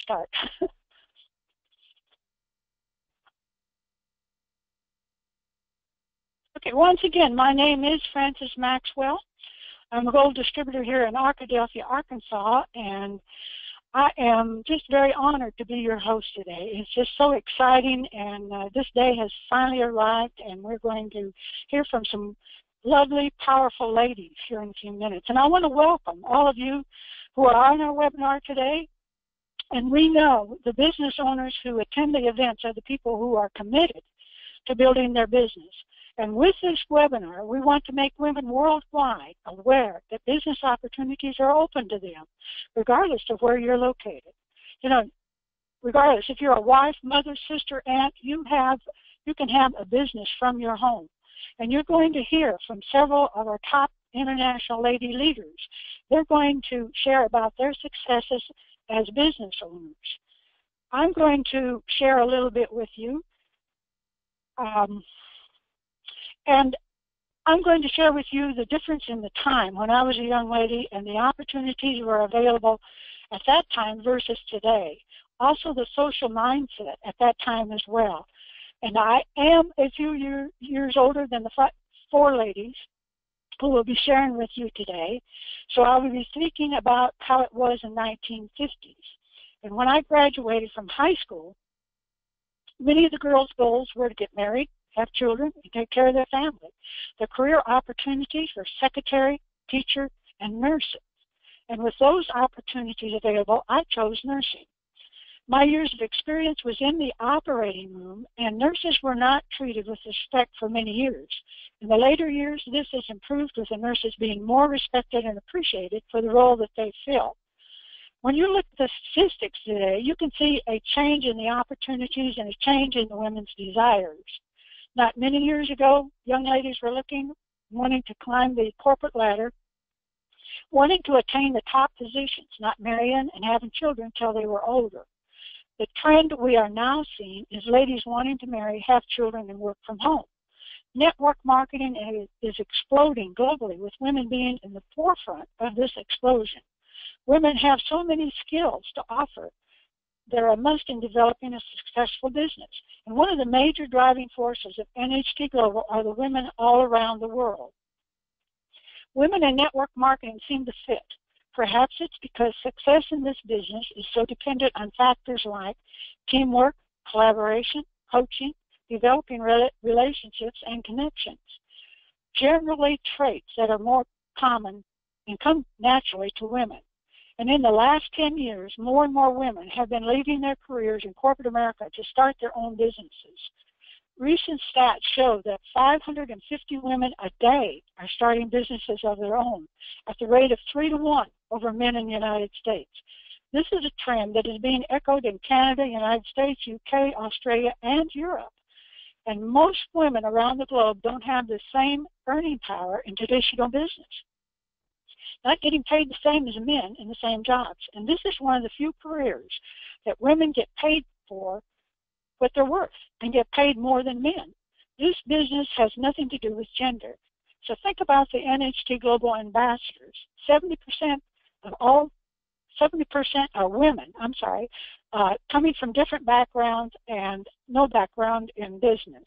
start. Okay, once again, my name is Frances Maxwell. I'm a gold distributor here in Arkadelphia, Arkansas, and I am just very honored to be your host today. It's just so exciting, and this day has finally arrived, and we're going to hear from some lovely, powerful ladies here in a few minutes. And I want to welcome all of you who are on our webinar today. And we know the business owners who attend the events are the people who are committed to building their business. And with this webinar, we want to make women worldwide aware that business opportunities are open to them, regardless of where you're located. You know, regardless if you're a wife, mother, sister, aunt, you can have a business from your home. And you're going to hear from several of our top international lady leaders. They're going to share about their successes as business owners. I'm going to share a little bit with you. And I'm going to share with you the difference in the time when I was a young lady and the opportunities were available at that time versus today. Also the social mindset at that time as well. And I am a few years older than the four ladies who will be sharing with you today. So I will be speaking about how it was in the 1950s. And when I graduated from high school, many of the girls' goals were to get married, have children, and take care of their family. The career opportunities were secretary, teacher, and nursing. And with those opportunities available, I chose nursing. My years of experience was in the operating room, and nurses were not treated with respect for many years. In the later years, this has improved with the nurses being more respected and appreciated for the role that they fill. When you look at the statistics today, you can see a change in the opportunities and a change in the women's desires. Not many years ago, young ladies were wanting to climb the corporate ladder, wanting to attain the top positions, not marrying and having children until they were older. The trend we are now seeing is ladies wanting to marry, have children, and work from home. Network marketing is exploding globally, with women being in the forefront of this explosion. Women have so many skills to offer. They're a must in developing a successful business. And one of the major driving forces of NHT Global are the women all around the world. Women in network marketing seem to fit. Perhaps it's because success in this business is so dependent on factors like teamwork, collaboration, coaching, developing relationships, and connections. Generally traits that are more common and come naturally to women. And in the last 10 years, more and more women have been leaving their careers in corporate America to start their own businesses. Recent stats show that 550 women a day are starting businesses of their own at the rate of 3 to 1 over men in the United States. This is a trend that is being echoed in Canada, United States, UK, Australia, and Europe. And most women around the globe don't have the same earning power in traditional business. Not getting paid the same as men in the same jobs. And this is one of the few careers that women get paid for what they're worth and get paid more than men. This business has nothing to do with gender. So think about the NHT Global ambassadors. 70% are women, coming from different backgrounds and no background in business.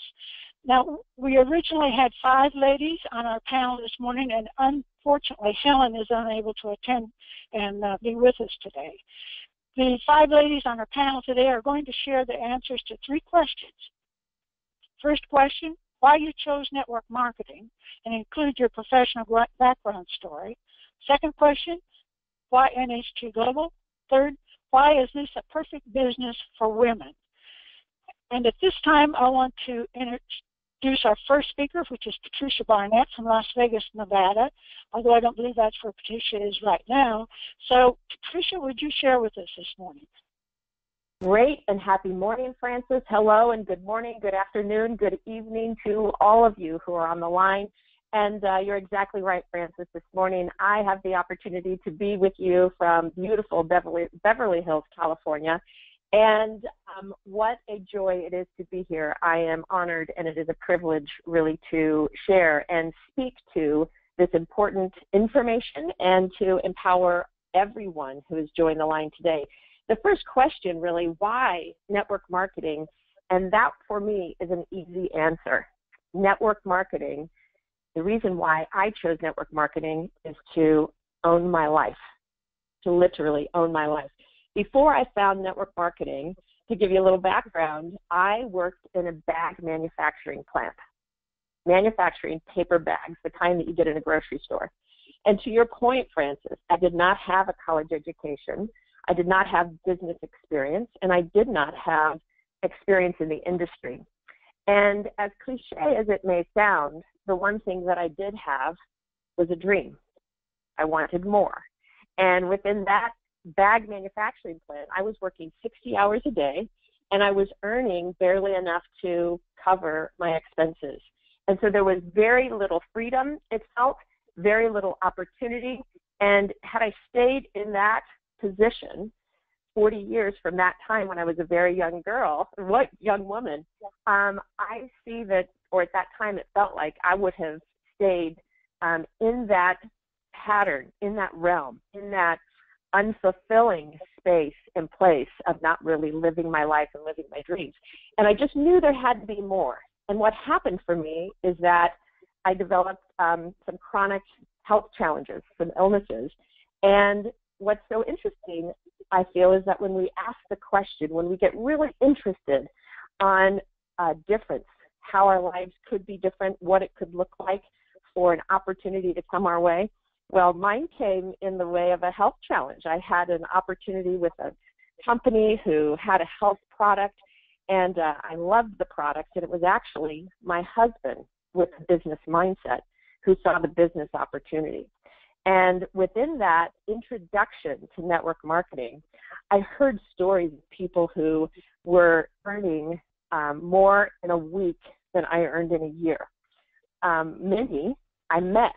Now, we originally had 5 ladies on our panel this morning, and unfortunately, Helen is unable to attend and be with us today. The 5 ladies on our panel today are going to share the answers to 3 questions. First question, why you chose network marketing, and include your professional background story. Second question, why NHT Global? Third, why is this a perfect business for women? And at this time, I want to introduce our first speaker, which is Patricia Barnett from Las Vegas, Nevada, although I don't believe that's where Patricia is right now. So, Patricia, would you share with us this morning? Great, and happy morning, Frances. Hello, and good morning, good afternoon, good evening to all of you who are on the line. And you're exactly right, Frances. This morning, I have the opportunity to be with you from beautiful Beverly Hills, California. And what a joy it is to be here. I am honored, and it is a privilege really to share and speak to this important information and to empower everyone who has joined the line today. the first question really, why network marketing? And that for me is an easy answer. Network marketing, the reason why I chose network marketing is to own my life, to literally own my life. Before I found network marketing, to give you a little background, I worked in a bag manufacturing plant, manufacturing paper bags, the kind that you get in a grocery store. And to your point, Frances, I did not have a college education. I did not have business experience, and I did not have experience in the industry. And as cliche as it may sound, the one thing that I did have was a dream. I wanted more. And within that bag manufacturing plant, I was working 60 hours a day, and I was earning barely enough to cover my expenses. And so there was very little freedom, it felt, very little opportunity. And had I stayed in that position 40 years from that time when I was a very young girl, young woman, I see that, or at that time it felt like I would have stayed in that pattern, in that realm, in that unfulfilling space and place of not really living my life and living my dreams. And I just knew there had to be more. And what happened for me is that I developed some chronic health challenges, some illnesses. And what's so interesting, I feel, is that when we ask the question, when we get really interested on difference, how our lives could be different, what it could look like for an opportunity to come our way, well, mine came in the way of a health challenge. I had an opportunity with a company who had a health product, and I loved the product, and it was actually my husband with a business mindset who saw the business opportunity. And within that introduction to network marketing, I heard stories of people who were earning more in a week than I earned in a year. Many I met,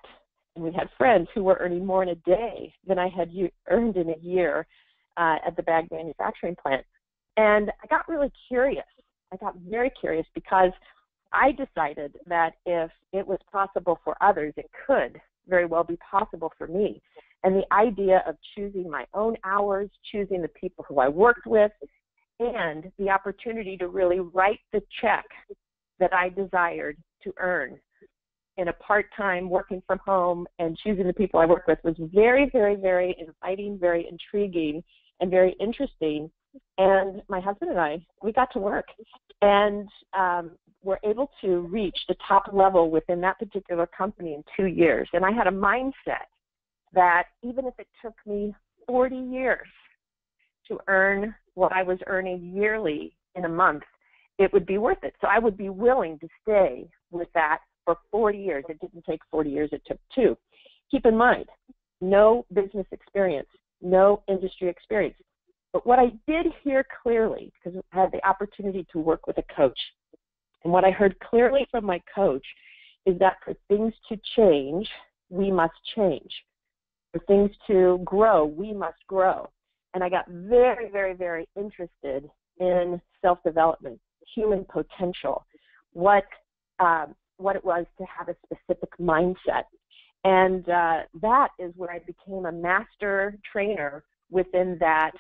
and we had friends who were earning more in a day than I had earned in a year at the bag manufacturing plant. And I got really curious. I got very curious because I decided that if it was possible for others, it could very well be possible for me. And the idea of choosing my own hours, choosing the people who I worked with, and the opportunity to really write the check that I desired to earn in a part-time, working from home, and choosing the people I work with was very, very, very inviting, very intriguing, and very interesting. And my husband and I, we got to work and were able to reach the top level within that particular company in 2 years. And I had a mindset that even if it took me 40 years to earn what I was earning yearly in a month, it would be worth it. So I would be willing to stay with that for 40 years. It didn't take 40 years, it took 2. Keep in mind, no business experience, no industry experience. But what I did hear clearly, because I had the opportunity to work with a coach, and what I heard clearly from my coach is that for things to change, we must change. For things to grow, we must grow. And I got very, very, very interested in self-development, human potential, what it was to have a specific mindset. And that is where I became a master trainer within that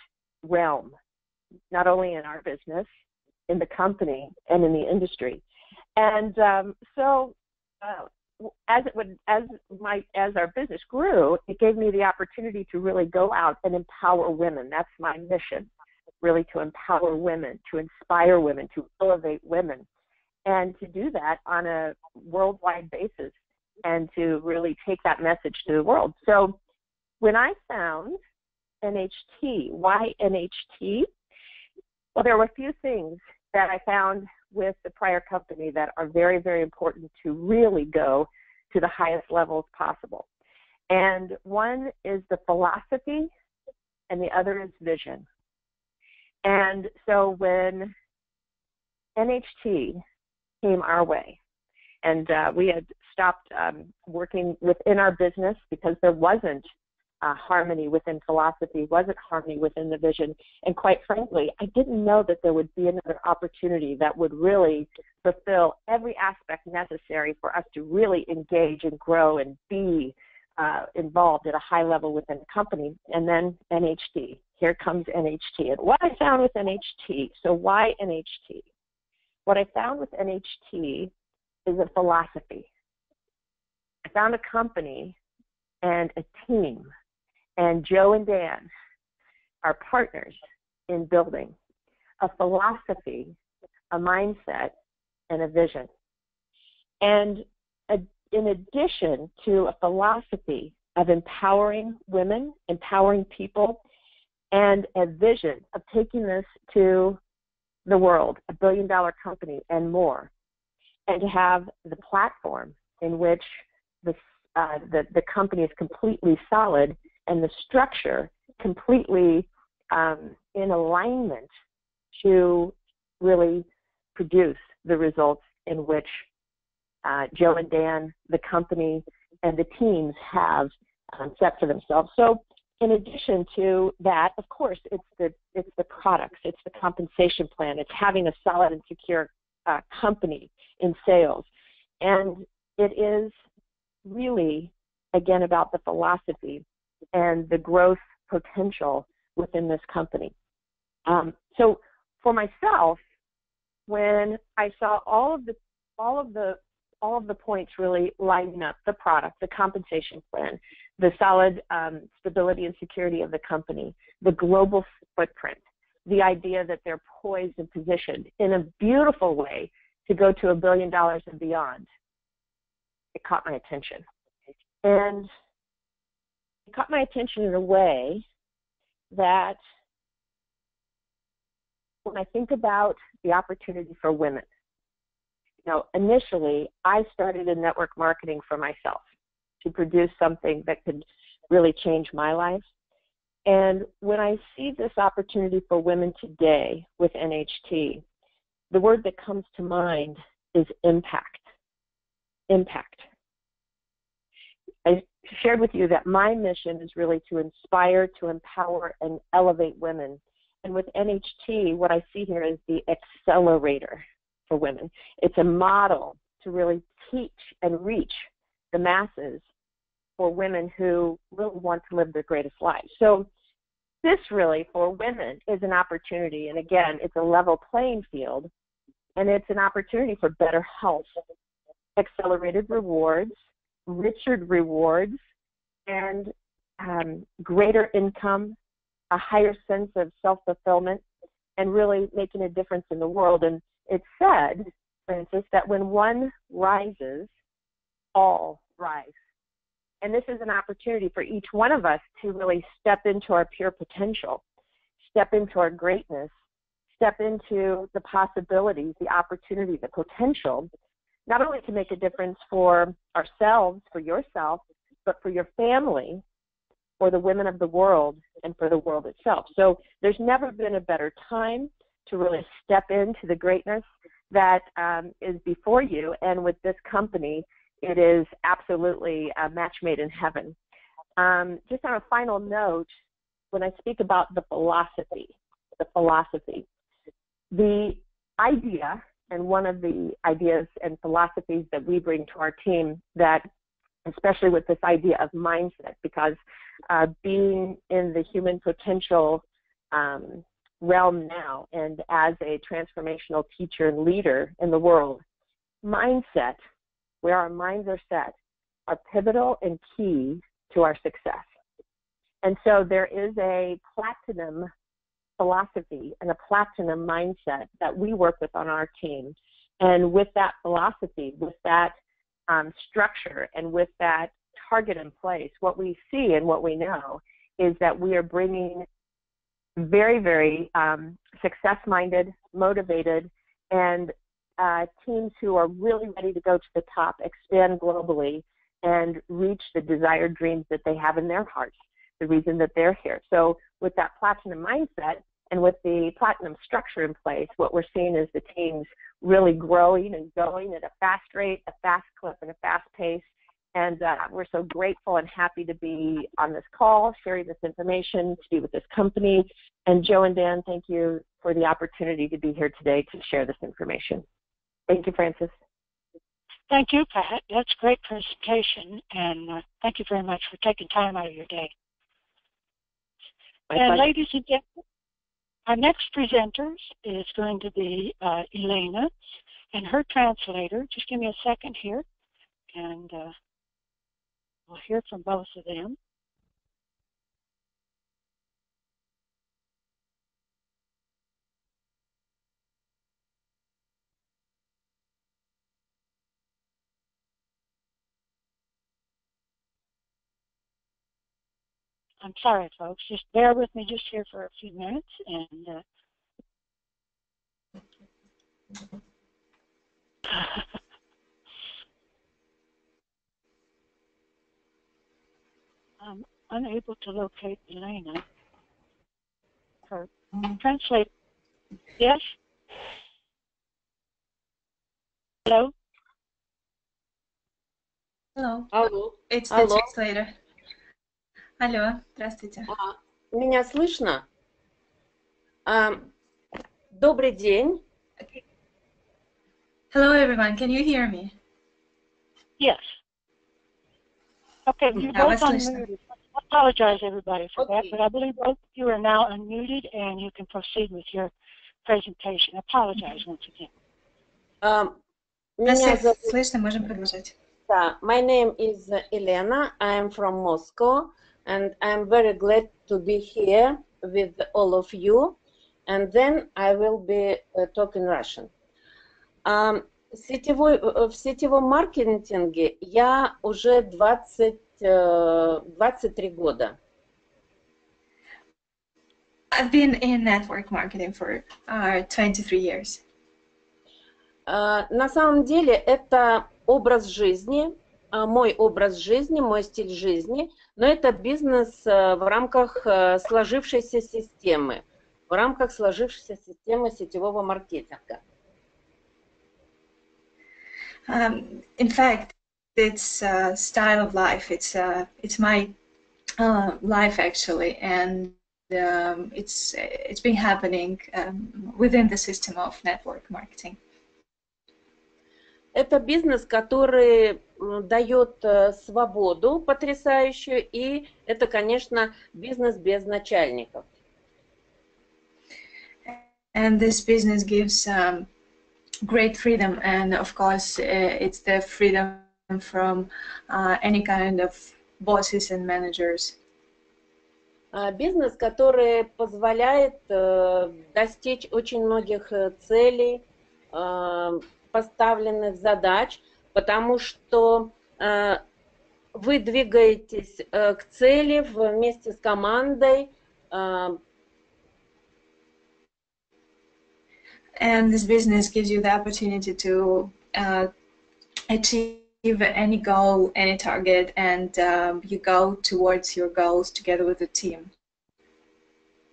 realm, not only in our business, in the company, and in the industry. And as our business grew, it gave me the opportunity to really go out and empower women. That's my mission, really, to empower women, to inspire women, to elevate women, and to do that on a worldwide basis and to really take that message to the world. So when I found NHT, why NHT? Well, there were a few things that I found with the prior company that are very, very important to really go to the highest levels possible. And one is the philosophy, and the other is vision. And so when NHT came our way, and we had stopped working within our business because there wasn't harmony within philosophy, wasn't harmony within the vision. And quite frankly, I didn't know that there would be another opportunity that would really fulfill every aspect necessary for us to really engage and grow and be involved at a high level within the company. And then NHT. here comes NHT. And what I found with NHT, so why NHT? What I found with NHT is a philosophy. I found a company and a team, and Joe and Dan are partners in building a philosophy, a mindset, and a vision. And in addition to a philosophy of empowering women, empowering people, and a vision of taking this to the world, $1 billion company and more, and to have the platform in which the company is completely solid and the structure completely in alignment to really produce the results in which Joe and Dan, the company, and the teams have set for themselves. So in addition to that, of course, it's the products, it's the compensation plan, it's having a solid and secure company in sales. And it is really, again, about the philosophy and the growth potential within this company. So for myself, when I saw all of the points really lining up, the product, the compensation plan, the solid stability and security of the company, the global footprint, the idea that they're poised and positioned in a beautiful way to go to $1 billion and beyond, it caught my attention. And it caught my attention in a way that when I think about the opportunity for women, initially I started in network marketing for myself to produce something that could really change my life. And when I see this opportunity for women today with NHT, the word that comes to mind is impact. Impact. I shared with you that my mission is really to inspire, to empower, and elevate women. And with NHT, what I see here is the accelerator for women. It's a model to really teach and reach the masses for women who really want to live their greatest lives. So this really, for women, is an opportunity. And again, it's a level playing field, and it's an opportunity for better health, accelerated rewards, richer rewards, and greater income, a higher sense of self-fulfillment, and really making a difference in the world. And it's said, Francis, that when one rises, all rise. And this is an opportunity for each one of us to really step into our pure potential, step into our greatness, step into the possibilities, the opportunity, the potential, not only to make a difference for ourselves, for yourself, but for your family, for the women of the world, and for the world itself. So there's never been a better time to really step into the greatness that is before you. And with this company, it is absolutely a match made in heaven. Just on a final note, when I speak about the philosophy, the idea, and one of the ideas and philosophies that we bring to our team, that especially with this idea of mindset, because being in the human potential realm now and as a transformational teacher and leader in the world, mindset, where our minds are set, are pivotal and key to our success. And so there is a platinum philosophy and a platinum mindset that we work with on our team. And with that philosophy, with that structure, and with that target in place, what we see and what we know is that we are bringing very, very success-minded, motivated, and teams who are really ready to go to the top, expand globally, and reach the desired dreams that they have in their hearts, the reason that they're here. So with that platinum mindset and with the platinum structure in place, what we're seeing is the teams really growing and going at a fast rate, a fast clip, and a fast pace. And we're so grateful and happy to be on this call, sharing this information, to be with this company. And Joe and Dan, thank you for the opportunity to be here today to share this information. Thank you, Francis. Thank you, Pat. That's a great presentation, and thank you very much for taking time out of your day. And ladies and gentlemen, our next presenter is going to be Elena and her translator. Just give me a second here, and we'll hear from both of them. I'm sorry, folks. Just bear with me just here for a few minutes, and I'm unable to locate Elena. Her translator. Yes? Hello? Hello. Алло. It's the translator. Алло, здравствуйте. Меня слышно? Добрый день. Hello, everyone. Can you hear me? Yes. Okay, you both unmuted. I apologize, everybody, for that, but I believe both of you are now unmuted, and you can proceed with your presentation. I apologize once again. Слышно, можем продолжать. My name is Elena. I am from Moscow, and I'm very glad to be here with all of you. And then I will be talking Russian. В сетевом маркетинге я уже 23 года. I've been in network marketing for 23 years. На самом деле это образ жизни, мой образ жизни, мой стиль жизни, но это бизнес в рамках сложившейся системы, сетевого маркетинга. In fact, it's a style of life. It's my life actually, and it's been happening within the system of network marketing. Это бизнес, который дает свободу потрясающую, и это, конечно, бизнес без начальников. And this business gives great freedom, and of course, it's the freedom from any kind of bosses and managers. Бизнес, который позволяет достичь очень многих целей, поставленных задач, потому что вы двигаетесь к цели вместе с командой. And this business gives you the opportunity to achieve any goal, any target, and you go towards your goals together with the team.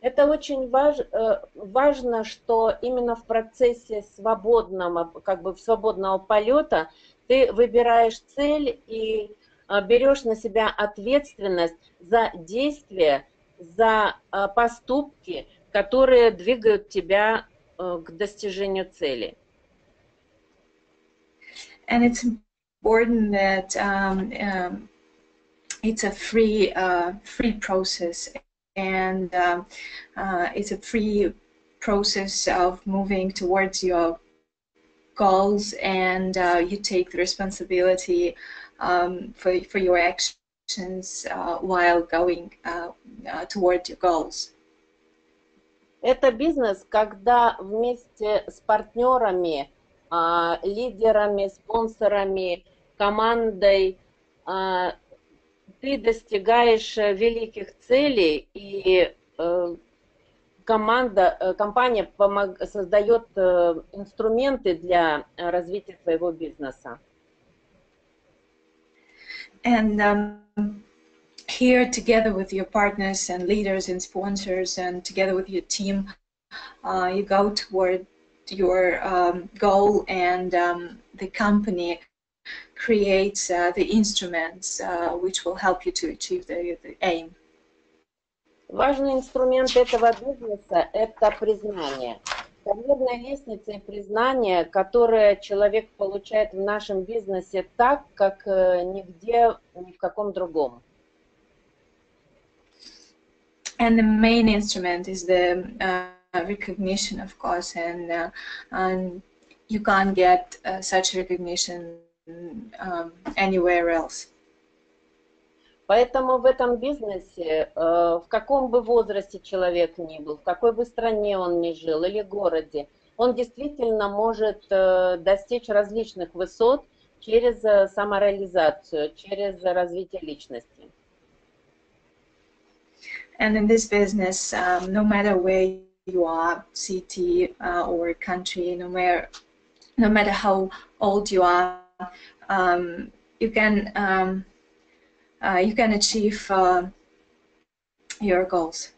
Это очень важно, что именно в процессе свободного полета ты выбираешь цель и берешь на себя ответственность за действия, за поступки, которые двигают тебя к достижению цели. And it's important that it's a free process. And it's a free process of moving towards your goals, and you take the responsibility for your actions while going toward your goals. Это бизнес, когда вместе с партнерами, лидерами, спонсорами, командой ты достигаешь великих целей, и компания создает инструменты для развития своего бизнеса. And here, together with your partners and leaders and sponsors, and together with your team, you go toward your goal, and the company creates the instruments which will help you to achieve the aim. Важный инструмент этого бизнеса – это признание. Карьерная лестница и признание, которое человек получает в нашем бизнесе так, как нигде, ни в каком другом. And the main instrument is the recognition, of course, and you can't get such recognition anywhere else. Поэтому в этом бизнесе, в каком бы возрасте человек ни был, в какой бы стране он ни жил или городе, он действительно может достичь различных высот через самореализацию, через развитие личности. And in this business, no matter where you are, city or country, no matter how old you are, you can achieve your goals.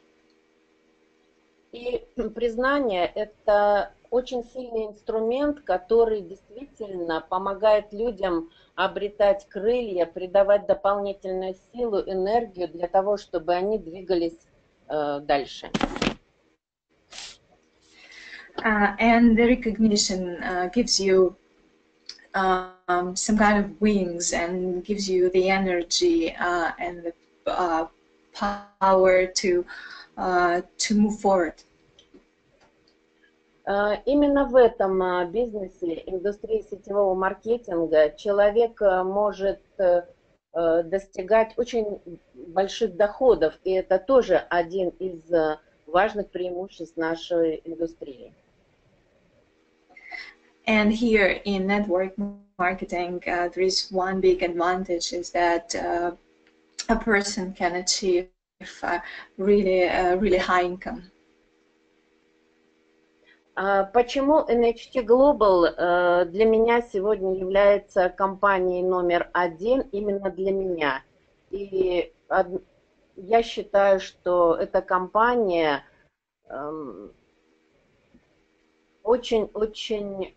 И признание – это очень сильный инструмент, который действительно помогает людям обретать крылья, придавать дополнительную силу, энергию для того, чтобы они двигались дальше. And the recognition gives you some kind of wings and gives you the energy and the power to move forward. Именно в этом бизнесе, индустрии сетевого маркетинга, человек может достигать очень больших доходов, и это тоже один из важных преимуществ нашей индустрии. And here in network marketing, there is one big advantage, is that a person can achieve really high income. Почему NHT Global для меня сегодня является компанией номер один именно для меня? И я считаю, что эта компания очень-очень...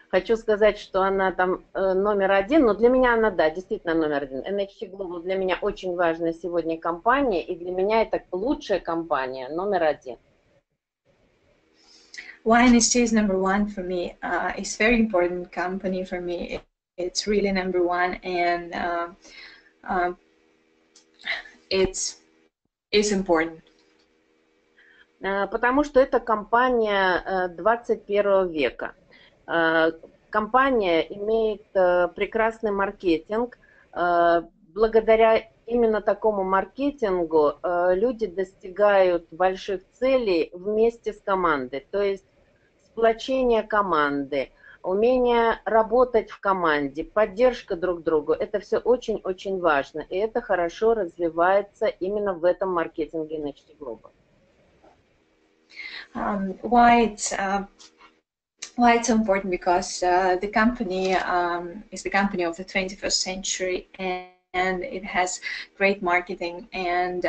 Хочу сказать, что она там номер один, но для меня она, да, действительно номер один. NHT Global для меня очень важная сегодня компания, и для меня это лучшая компания, номер один. Why NHT is number one for me? It's very important company for me. It's really number one, and it's important. Потому что это компания 21 века. Компания имеет прекрасный маркетинг. Благодаря именно такому маркетингу люди достигают больших целей вместе с командой. То есть сплочение команды, умение работать в команде, поддержка друг другу. Это все очень-очень важно. И это хорошо развивается именно в этом маркетинге NHT Global. Why it's so important? Because the company is the company of the 21st century, and it has great marketing, and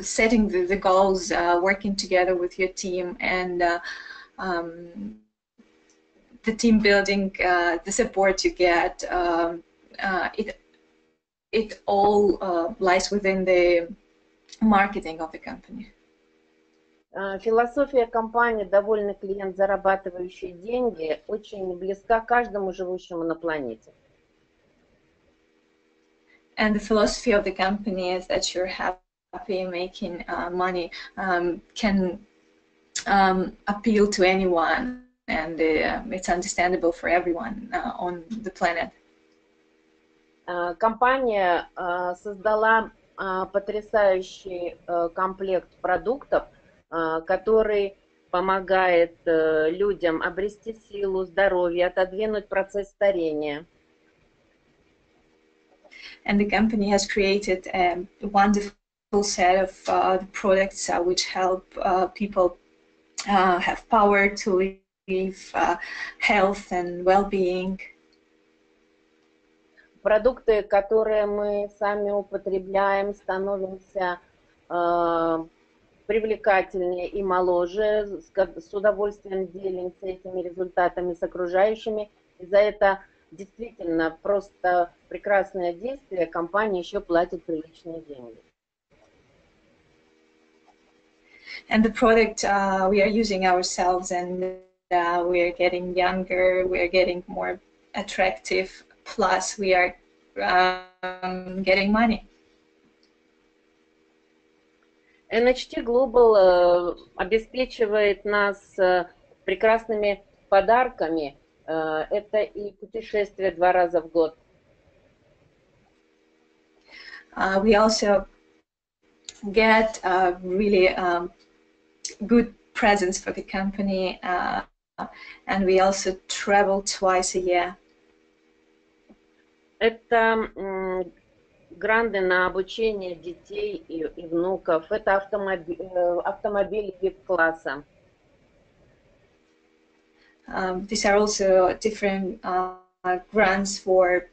setting the goals, working together with your team, and the team building, the support you get, it all lies within the marketing of the company. Философия компании «Довольный клиент, зарабатывающий деньги» очень близка каждому живущему на планете. And the philosophy of the company is that you're happy making money, can appeal to anyone, and it's understandable for everyone on the planet. Компания создала потрясающий комплект продуктов, который помогает людям обрести силу, здоровье, отодвинуть процесс старения. And the company has created a wonderful set of products which help people have power to live, health and well-being. Продукты, которые мы сами употребляем, становимся привлекательнее и моложе, с удовольствием делимся этими результатами с окружающими. И за это действительно просто прекрасное действие, компания еще платит приличные деньги. And the product we are using ourselves, and we are getting younger, we are getting more attractive, plus we are getting money. NHT Global обеспечивает нас прекрасными подарками. Это и путешествия 2 раза в год. We also get really good presents for the company, and we also travel twice a year. Это гранты на обучение детей и внуков. Это автомобили VIP-класса. These are also different grants for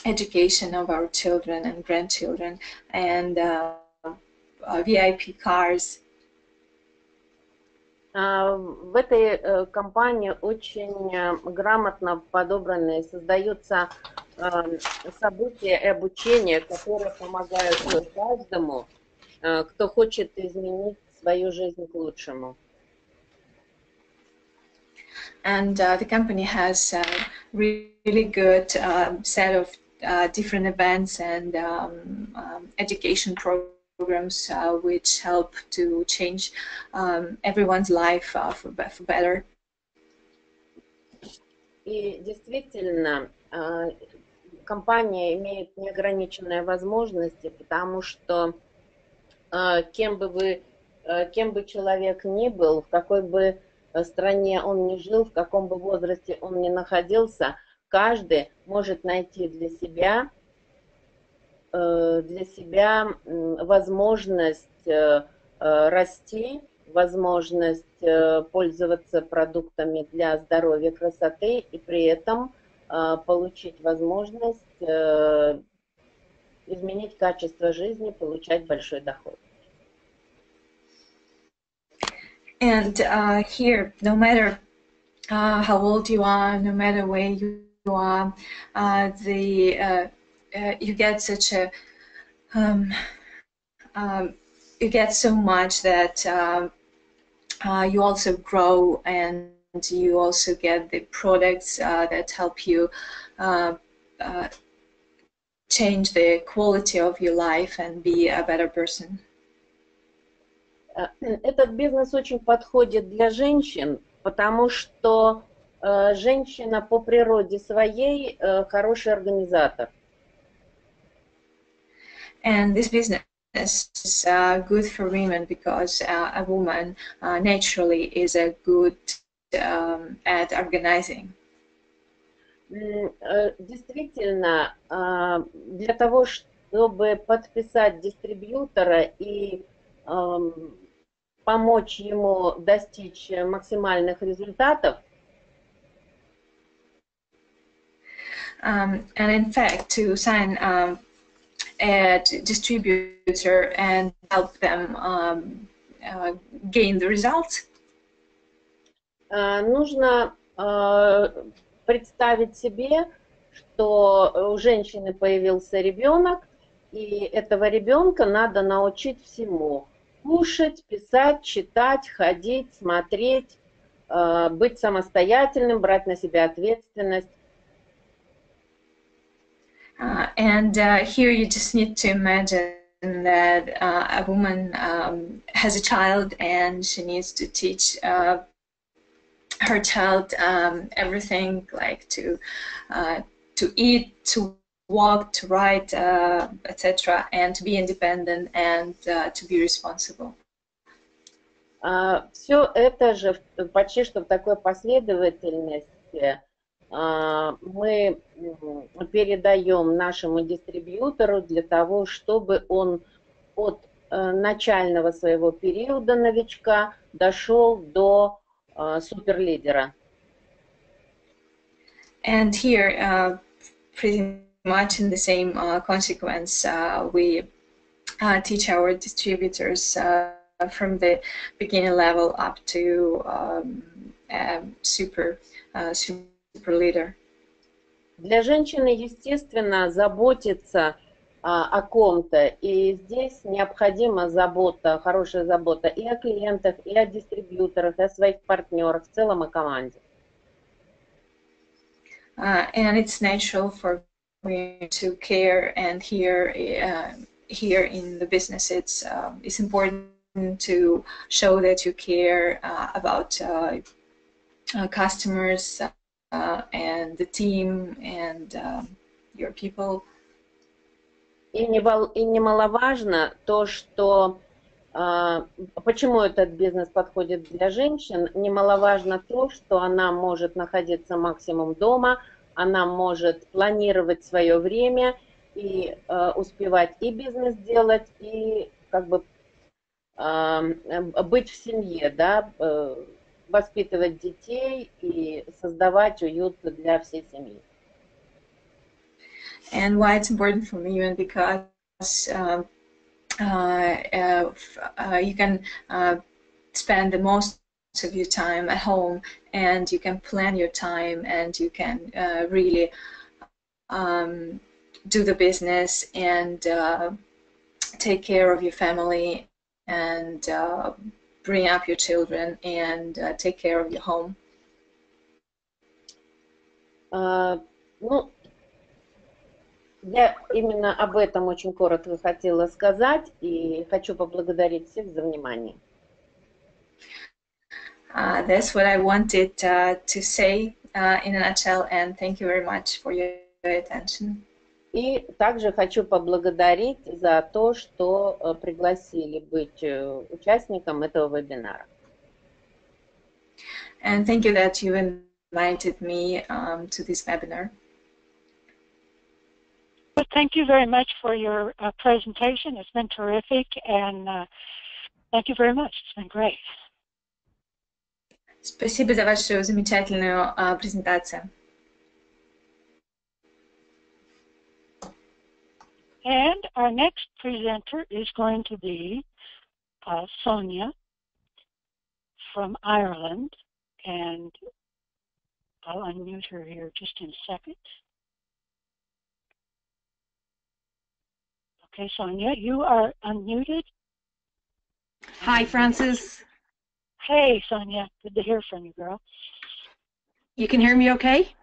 education of our children and grandchildren, and VIP cars. В этой компании очень грамотно подобраны, создаются события и обучение, которые помогают каждому, кто хочет изменить свою жизнь к лучшему. And the company has a really good set of different events and education programs which help to change everyone's life for better. И действительно, компания имеет неограниченные возможности, потому что кем бы человек ни был, в какой бы стране он ни жил, в каком бы возрасте он ни находился, каждый может найти для себя возможность расти, возможность пользоваться продуктами для здоровья, красоты и при этом получить возможность изменить качество жизни, получать большой доход. And here, no matter how old you are, no matter where you are, you get such a you get so much that you also grow, and you also get the products that help you change the quality of your life and be a better person. Этот бизнес очень подходит для женщин, потому что женщина по природе своей хороший организатор. And this business is good for women because a woman naturally is a good at organizing. Действительно, для того, чтобы подписать дистрибьютора и помочь ему достичь максимальных результатов. And in fact, to sign a distributor and help them gain the results, нужно представить себе, что у женщины появился ребенок, и этого ребенка надо научить всему. Кушать, писать, читать, ходить, смотреть, быть самостоятельным, брать на себя ответственность. And here you just need to imagine that a woman has a child and she needs to teach her child everything, like to eat, to walk, to write, etc., and to be independent and to be responsible. Все это же почти что в такой последовательности мы передаем нашему дистрибьютору для того, чтобы он от начального своего периода новичка дошел до суперлидера. And here, pretty much in the same consequence, we teach our distributors from the beginner level up to super leader. Для женщины, естественно, заботиться о ком-то, и здесь необходима забота, хорошая забота и о клиентах, и о дистрибьюторах, и о своих партнерах, в целом о команде. And it's natural for to care, and here in the business, it's important to show that you care about customers and the team and your people. И немаловажно то, что почему этот бизнес подходит для женщин, немаловажно то, что она может находиться максимум дома, она может планировать свое время и успевать и бизнес делать, и как бы быть в семье, да, воспитывать детей и создавать уют для всей семьи. And why it's important for me, and because you can spend the most of your time at home, and you can plan your time, and you can really do the business and take care of your family and bring up your children and take care of your home. Ну, я именно об этом очень коротко хотела сказать, и хочу поблагодарить всех за внимание. That's what I wanted to say in a nutshell, and thank you very much for your attention. И также хочу поблагодарить за то, что пригласили быть участником этого вебинара. And thank you that you invited me to this webinar. Well, thank you very much for your presentation. It's been terrific, and thank you very much. It's been great. Спасибо за вашу замечательную презентацию. And our next presenter is going to be Sonia from Ireland, and I'll unmute her here just in a second. Okay, Sonia, you are unmuted. Hi, Frances. Hey, Sonia. Good to hear from you, girl. You can hear me okay?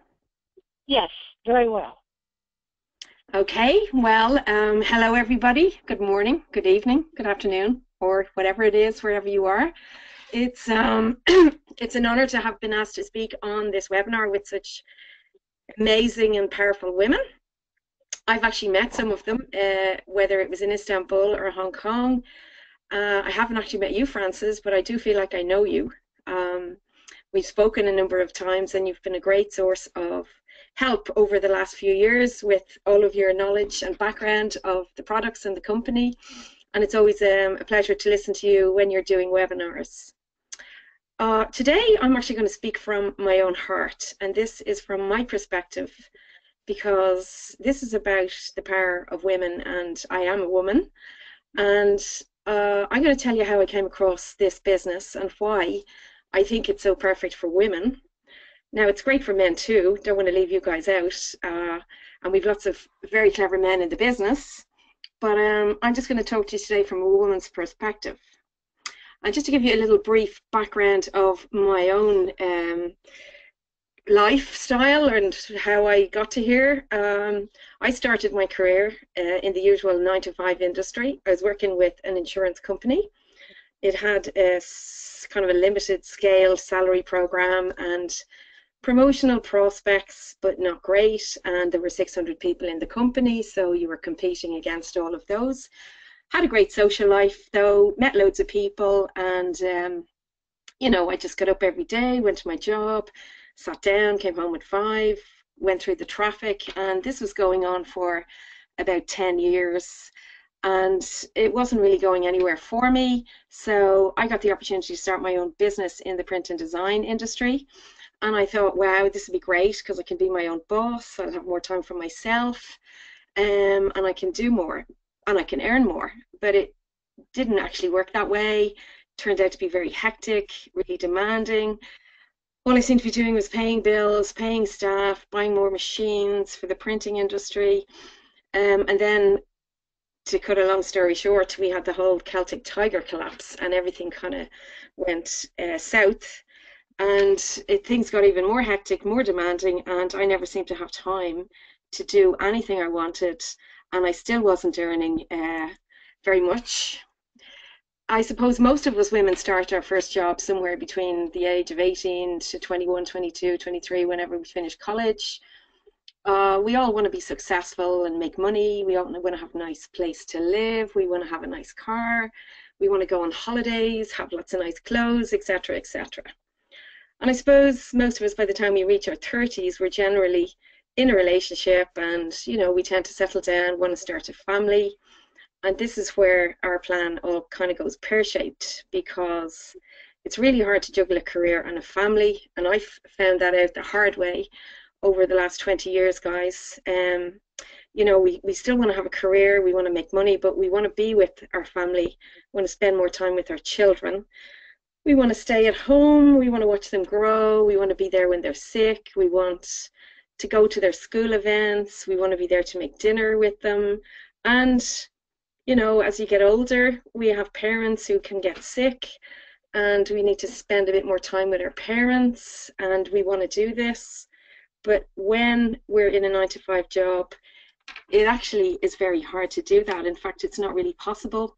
Yes, very well. Okay, well, hello everybody. Good morning, good evening, good afternoon, or whatever it is, wherever you are. It's it's an honor to have been asked to speak on this webinar with such amazing and powerful women. I've actually met some of them, whether it was in Istanbul or Hong Kong. I haven't actually met you, Frances, but I do feel like I know you. We've spoken a number of times, and you've been a great source of help over the last few years with all of your knowledge and background of the products and the company. And it's always a pleasure to listen to you when you're doing webinars. Today, I'm actually going to speak from my own heart, and this is from my perspective, because this is about the power of women, and I am a woman. And I'm going to tell you how I came across this business and why I think it's so perfect for women. Now, it's great for men too, don't want to leave you guys out, and we've lots of very clever men in the business, but I'm just going to talk to you today from a woman's perspective. And just to give you a little brief background of my own lifestyle and how I got to here. I started my career in the usual 9-to-5 industry. I was working with an insurance company. It had a kind of a limited scale salary program and promotional prospects, but not great, and there were 600 people in the company, so you were competing against all of those. Had a great social life though, met loads of people, and you know, I just got up every day, went to my job, sat down, came home at 5, went through the traffic, and this was going on for about 10 years, and it wasn't really going anywhere for me, so I got the opportunity to start my own business in the print and design industry. And I thought, wow, this would be great because I can be my own boss, I'll have more time for myself, and I can do more, and I can earn more. But it didn't actually work that way. Turned out to be very hectic, really demanding. All I seemed to be doing was paying bills, paying staff, buying more machines for the printing industry. And then, to cut a long story short, we had the whole Celtic Tiger collapse, and everything kind of went south. And things got even more hectic, more demanding, and I never seemed to have time to do anything I wanted, and I still wasn't earning very much. I suppose most of us women start our first job somewhere between the age of 18 to 21, 22, 23, whenever we finish college. We all want to be successful and make money. We all want to have a nice place to live. We want to have a nice car. We want to go on holidays, have lots of nice clothes, etc., etc. And I suppose most of us, by the time we reach our 30s, we're generally in a relationship, and we tend to settle down, want to start a family. And this is where our plan all kind of goes pear-shaped, because it's really hard to juggle a career and a family. And I found that out the hard way over the last 20 years, guys. We still want to have a career, we want to make money, but we want to be with our family, we want to spend more time with our children. We want to stay at home, we want to watch them grow, we want to be there when they're sick, we want to go to their school events, we want to be there to make dinner with them. And as you get older, we have parents who can get sick, and we need to spend a bit more time with our parents, and we want to do this. But when we're in a 9-to-5 job, it actually is very hard to do that. In fact, it's not really possible.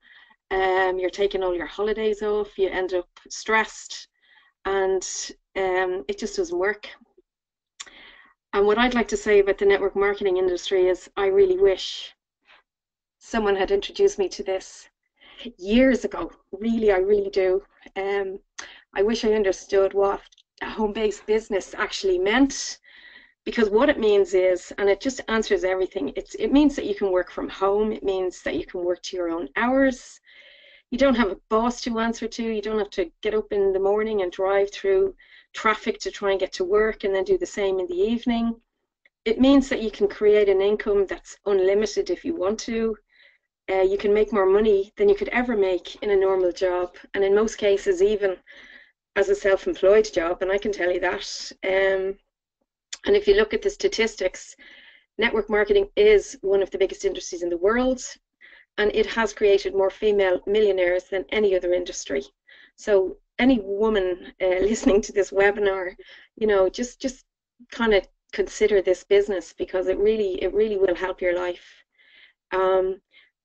You're taking all your holidays off, you end up stressed, and it just doesn't work. And what I'd like to say about the network marketing industry is I really wish someone had introduced me to this years ago. Really, I really do. I wish I understood what a home-based business actually meant, because what it means is, and it just answers everything, it means that you can work from home, it means that you can work to your own hours, you don't have a boss to answer to, you don't have to get up in the morning and drive through traffic to try and get to work and then do the same in the evening. It means that you can create an income that's unlimited if you want to. You can make more money than you could ever make in a normal job, and in most cases even as a self-employed job, and I can tell you that. And if you look at the statistics, network marketing is one of the biggest industries in the world, and it has created more female millionaires than any other industry. So any woman listening to this webinar, just kind of consider this business, because it really will help your life.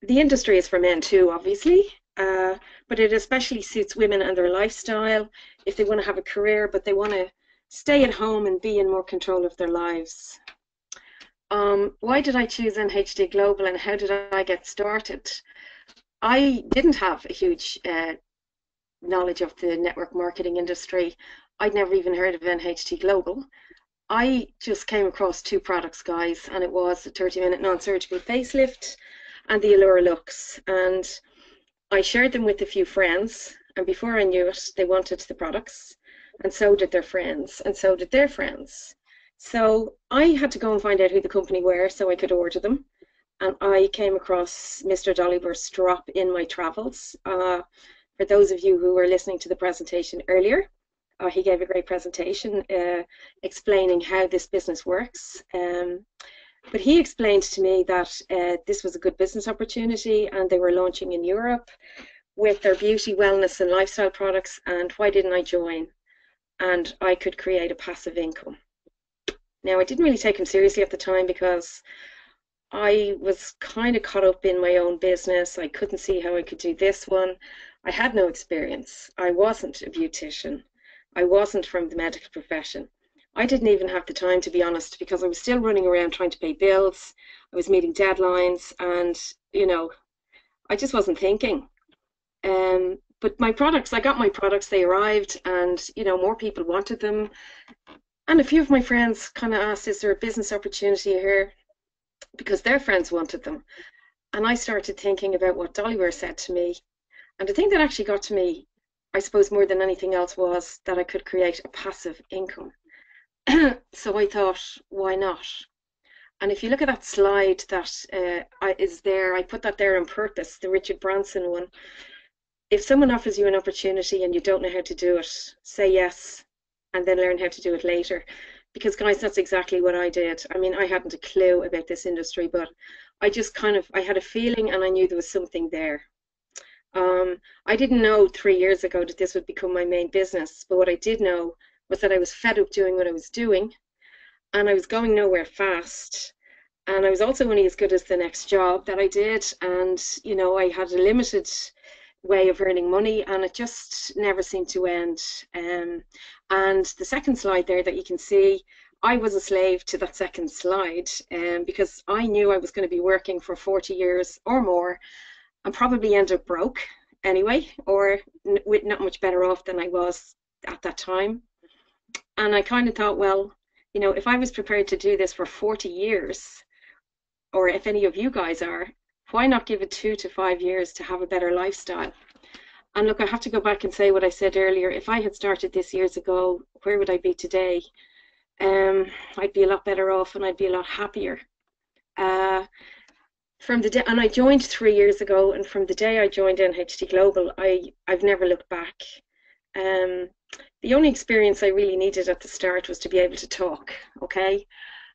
The industry is for men too, obviously, but it especially suits women and their lifestyle if they want to have a career, but they want to stay at home and be in more control of their lives. Why did I choose NHD Global, and how did I get started? I didn't have a huge knowledge of the network marketing industry. I'd never even heard of NHD Global. I just came across two products, guys, and it was a 30-minute non-surgical facelift and the Allure Lux. And I shared them with a few friends, and before I knew it, they wanted the products. And so did their friends, and so did their friends. So I had to go and find out who the company were so I could order them. And I came across Mr. Dollyburst Drop in my travels. For those of you who were listening to the presentation earlier, he gave a great presentation explaining how this business works. But he explained to me that this was a good business opportunity, and they were launching in Europe with their beauty, wellness, and lifestyle products, and why didn't I join? And I could create a passive income. Now, I didn't really take him seriously at the time, because I was kind of caught up in my own business. I couldn't see how I could do this one. I had no experience. I wasn't a beautician. I wasn't from the medical profession. I didn't even have the time, to be honest, because I was still running around trying to pay bills. I was meeting deadlines, and, I just wasn't thinking. But my products, I got my products, they arrived, and more people wanted them. And a few of my friends kind of asked, is there a business opportunity here? Because their friends wanted them. And I started thinking about what Dollyburst said to me. And the thing that actually got to me, I suppose more than anything else, was that I could create a passive income. So I thought, why not? And if you look at that slide that is there, I put that there on purpose, the Richard Branson one. If someone offers you an opportunity and you don't know how to do it, say yes, and then learn how to do it later. Because, guys, that's exactly what I did. I mean, I hadn't a clue about this industry, but I just I had a feeling, and I knew there was something there. I didn't know 3 years ago that this would become my main business, but what I did know was that I was fed up doing what I was doing, and I was going nowhere fast. And I was also only as good as the next job that I did. And, you know, I had a limited way of earning money, and it just never seemed to end. And the second slide there that you can see, I was a slave to that second slide, because I knew I was going to be working for 40 years or more and probably end up broke anyway, or with not much better off than I was at that time. And I kind of thought, well, you know, if I was prepared to do this for 40 years, or if any of you guys are, why not give it 2 to 5 years to have a better lifestyle? And look, I have to go back and say what I said earlier. If I had started this years ago, where would I be today? I'd be a lot better off, and I'd be a lot happier. From the day, and I joined 3 years ago, and from the day I joined NHT Global, I've never looked back. The only experience I really needed at the start was to be able to talk, okay?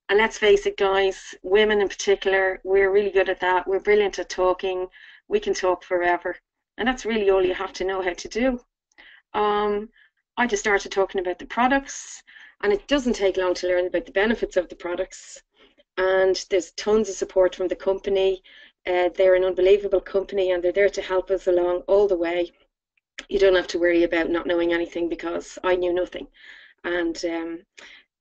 And let's face it, guys, women in particular, we're really good at that. We're brilliant at talking. We can talk forever. And that's really all you have to know how to do. I just started talking about the products, and it doesn't take long to learn about the benefits of the products. And there's tons of support from the company. They're an unbelievable company, and they're there to help us along all the way. You don't have to worry about not knowing anything, because I knew nothing. And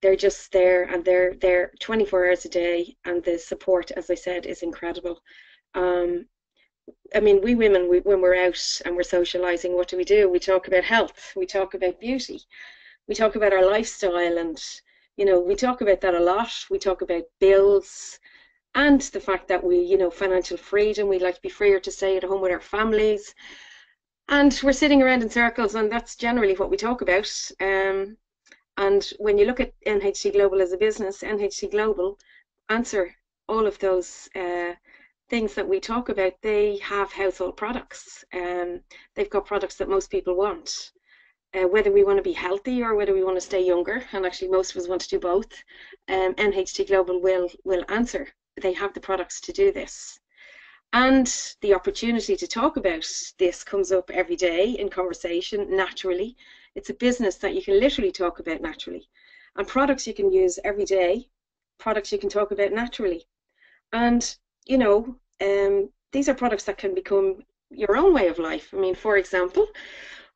they're just there, and they're there 24 hours a day, and the support, as I said, is incredible. I mean, we women, when we're out and we're socializing, what do? We talk about health, we talk about beauty, we talk about our lifestyle, and, you know, we talk about that a lot. We talk about bills and the fact that we, you know, financial freedom, we like to be freer to stay at home with our families. And we're sitting around in circles, and that's generally what we talk about. And when you look at NHT Global as a business, NHT Global answer all of those things that we talk about. They have household products. They've got products that most people want. Whether we want to be healthy or whether we want to stay younger, and actually most of us want to do both, NHT Global will answer. They have the products to do this. And the opportunity to talk about this comes up every day in conversation, naturally. It's a business that you can literally talk about naturally. And products you can use every day, products you can talk about naturally. And, you know, these are products that can become your own way of life. I mean, for example,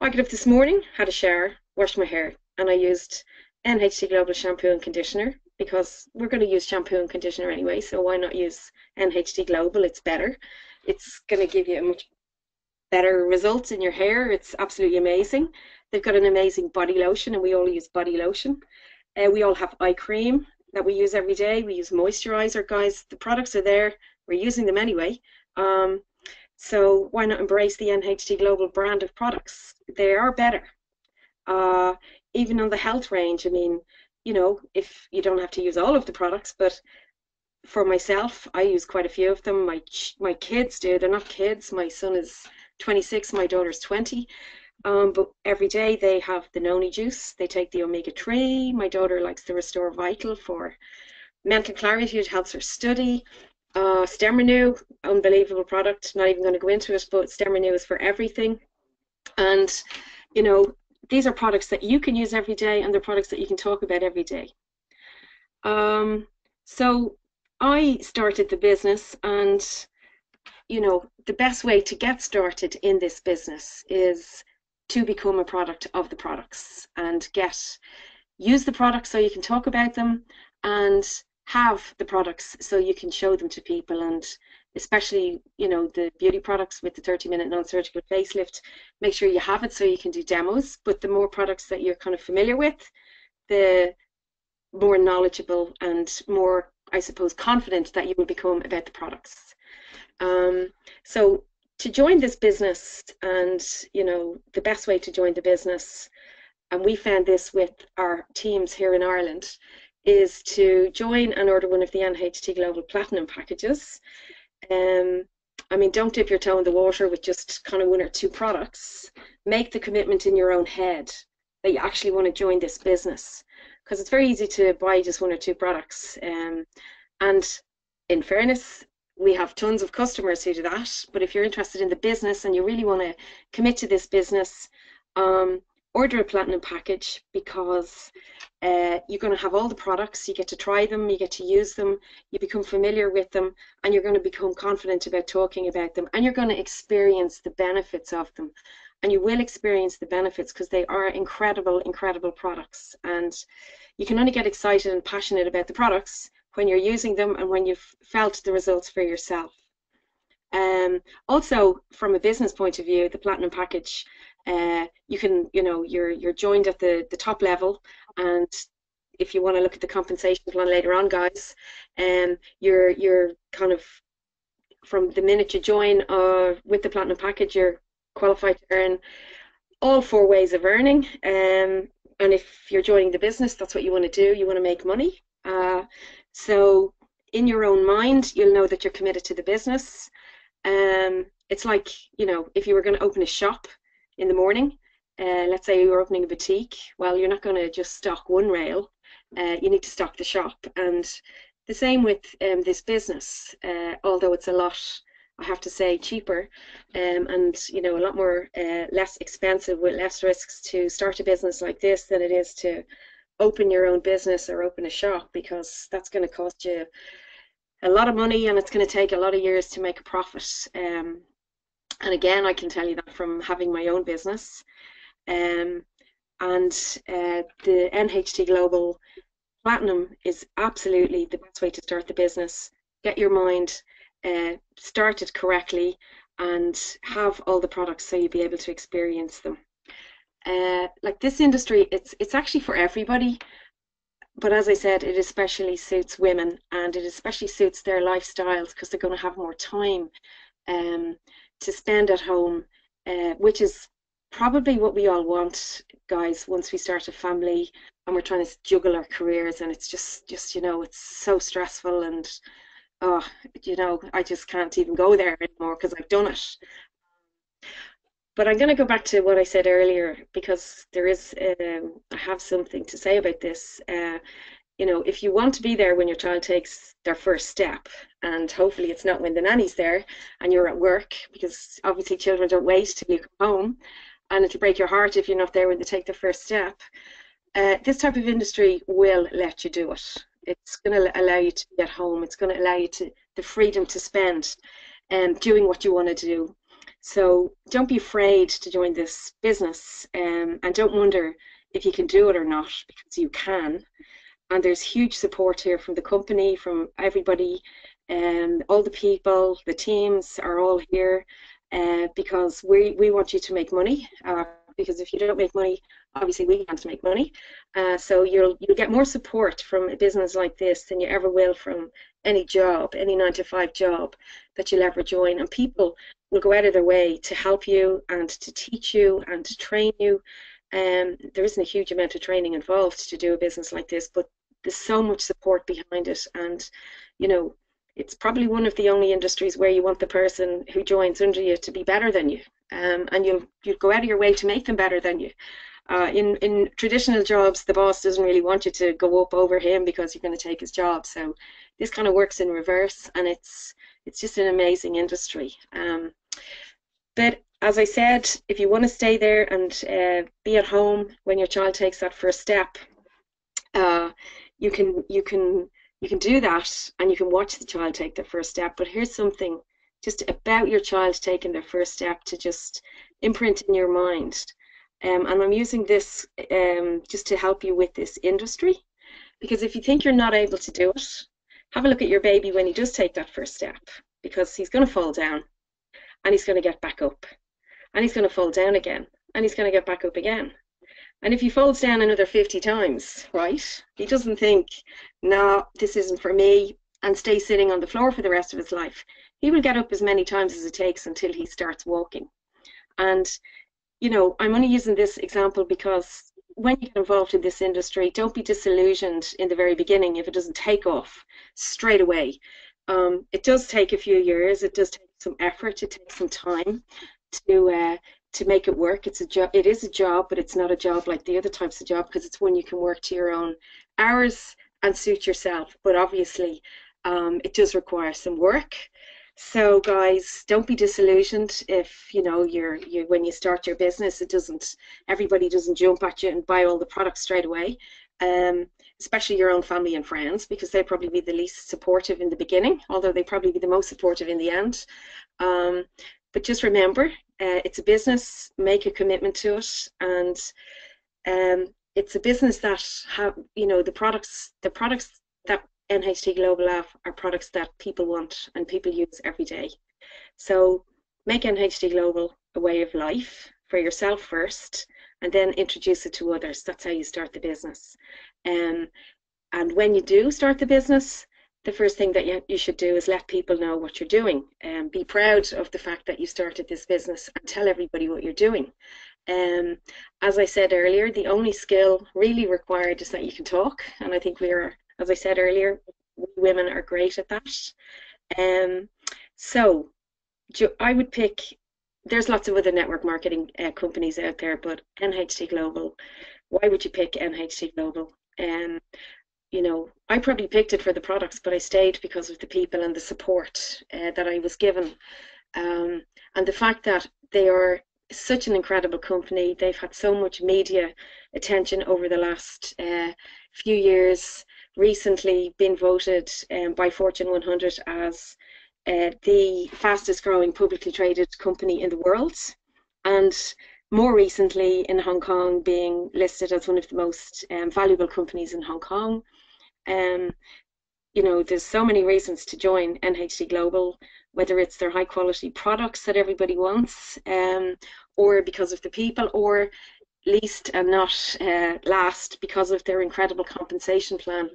I got up this morning, had a shower, washed my hair, and I used NHT Global shampoo and conditioner, because we're going to use shampoo and conditioner anyway, so why not use NHT Global? It's better. It's going to give you a much better results in your hair. It's absolutely amazing. They've got an amazing body lotion, and we all use body lotion. We all have eye cream that we use every day. We use moisturizer, guys. The products are there. We're using them anyway. So why not embrace the NHT Global brand of products? They are better. Even on the health range, I mean, you know, if you don't have to use all of the products, but for myself, I use quite a few of them. My kids do. They're not kids. My son is 26, my daughter's 20. But every day they have the noni juice. They take the omega-3. My daughter likes the Restore Vital for mental clarity. It helps her study. Stemrenew, unbelievable product. Not even going to go into it, but Stemrenew is for everything. And, you know, these are products that you can use every day, and they're products that you can talk about every day. So I started the business, and, you know, the best way to get started in this business is to become a product of the products and use the products so you can talk about them, and have the products so you can show them to people. And especially, you know, the beauty products with the 30-minute non-surgical facelift, make sure you have it so you can do demos. But the more products that you're kind of familiar with, the more knowledgeable and more, I suppose, confident that you will become about the products. So to join this business, and, you know, the best way to join the business, and we found this with our teams here in Ireland, is to join and order one of the NHT Global Platinum packages. I mean, don't dip your toe in the water with just kind of 1 or 2 products. Make the commitment in your own head that you actually want to join this business, because it's very easy to buy just 1 or 2 products. And in fairness, we have tons of customers who do that. But if you're interested in the business and you really want to commit to this business, order a platinum package because you're going to have all the products, you get to try them, you get to use them, you become familiar with them, and you're going to become confident about talking about them, and you're going to experience the benefits of them. And you will experience the benefits because they are incredible, incredible products. And you can only get excited and passionate about the products when you're using them and when you've felt the results for yourself. Also, from a business point of view, the platinum package, you can, you're joined at the top level, and if you want to look at the compensation plan later on, guys, you're kind of, from the minute you join with the platinum package, you're qualified to earn all 4 ways of earning. And if you're joining the business, that's what you want to do. You want to make money. So in your own mind, you'll know that you're committed to the business. It's like, if you were going to open a shop in the morning, let's say you were opening a boutique, well, you're not going to just stock one rail. You need to stock the shop. And the same with this business, although it's a lot, I have to say, cheaper and a lot more less expensive, with less risks to start a business like this than it is to open your own business or open a shop, because that's going to cost you a lot of money and it's going to take a lot of years to make a profit. And again, I can tell you that from having my own business. And the NHT Global Platinum is absolutely the best way to start the business. Get your mind started correctly and have all the products so you'll be able to experience them. Like this industry, it's actually for everybody, but as I said, it especially suits women, and it especially suits their lifestyles because they're going to have more time to spend at home, which is probably what we all want, guys, once we start a family and we're trying to juggle our careers, and it's just it's so stressful, and I just can't even go there anymore because I've done it. But I'm going to go back to what I said earlier, because there is, I have something to say about this. If you want to be there when your child takes their first step, and hopefully it's not when the nanny's there and you're at work, because obviously children don't wait till you come home, and it'll break your heart if you're not there when they take their first step. This type of industry will let you do it. It's going to allow you to be at home. It's going to allow you the freedom to spend doing what you want to do. So don't be afraid to join this business, and don't wonder if you can do it or not, because you can. And there's huge support here from the company, from everybody, and all the people, the teams are all here because we want you to make money. Because if you don't make money, obviously we want to make money. So you'll get more support from a business like this than you ever will from any job, any 9-to-5 job that you'll ever join. And people will go out of their way to help you and to teach you and to train you. There isn't a huge amount of training involved to do a business like this, but there's so much support behind it. And it's probably one of the only industries where you want the person who joins under you to be better than you, and you'll go out of your way to make them better than you. In traditional jobs, the boss doesn't really want you to go up over him because you're going to take his job. So this kind of works in reverse, and it's just an amazing industry. But as I said, if you want to stay there and be at home when your child takes that first step, you can do that, and you can watch the child take their first step. But here's something just about your child taking their first step to just imprint in your mind. And I'm using this just to help you with this industry, because if you think you're not able to do it, have a look at your baby when he does take that first step, because he's going to fall down, and he's going to get back up, and he's going to fall down again, and he's going to get back up again. And if he falls down another 50 times, right, he doesn't think, no, this isn't for me, and stay sitting on the floor for the rest of his life. He will get up as many times as it takes until he starts walking. And I'm only using this example because when you get involved in this industry, don't be disillusioned in the very beginning if it doesn't take off straight away. It does take a few years. It does take some effort. It takes some time to make it work. It's a job. It is a job, but it's not a job like the other types of job, because it's one you can work to your own hours and suit yourself. But obviously, it does require some work. So guys, don't be disillusioned if when you start your business, everybody doesn't jump at you and buy all the products straight away. Especially your own family and friends, because they'll probably be the least supportive in the beginning, although they probably be the most supportive in the end. But just remember, it's a business. Make a commitment to it, and it's a business that the products that NHT Global have are products that people want and people use every day. So make NHT Global a way of life for yourself first, and then introduce it to others. That's how you start the business. And when you do start the business, the first thing that you should do is let people know what you're doing, and be proud of the fact that you started this business, and tell everybody what you're doing. As I said earlier, the only skill really required is that you can talk, and I think as I said earlier, women are great at that. So I would pick, there's lots of other network marketing companies out there, but NHT Global, why would you pick NHT Global? I probably picked it for the products, but I stayed because of the people and the support that I was given. And the fact that they are such an incredible company. They've had so much media attention over the last few years. Recently been voted by Fortune 100 as the fastest growing publicly traded company in the world, and more recently in Hong Kong being listed as one of the most valuable companies in Hong Kong. There's so many reasons to join NHT Global, whether it's their high quality products that everybody wants, or because of the people, or least and not last, because of their incredible compensation plan,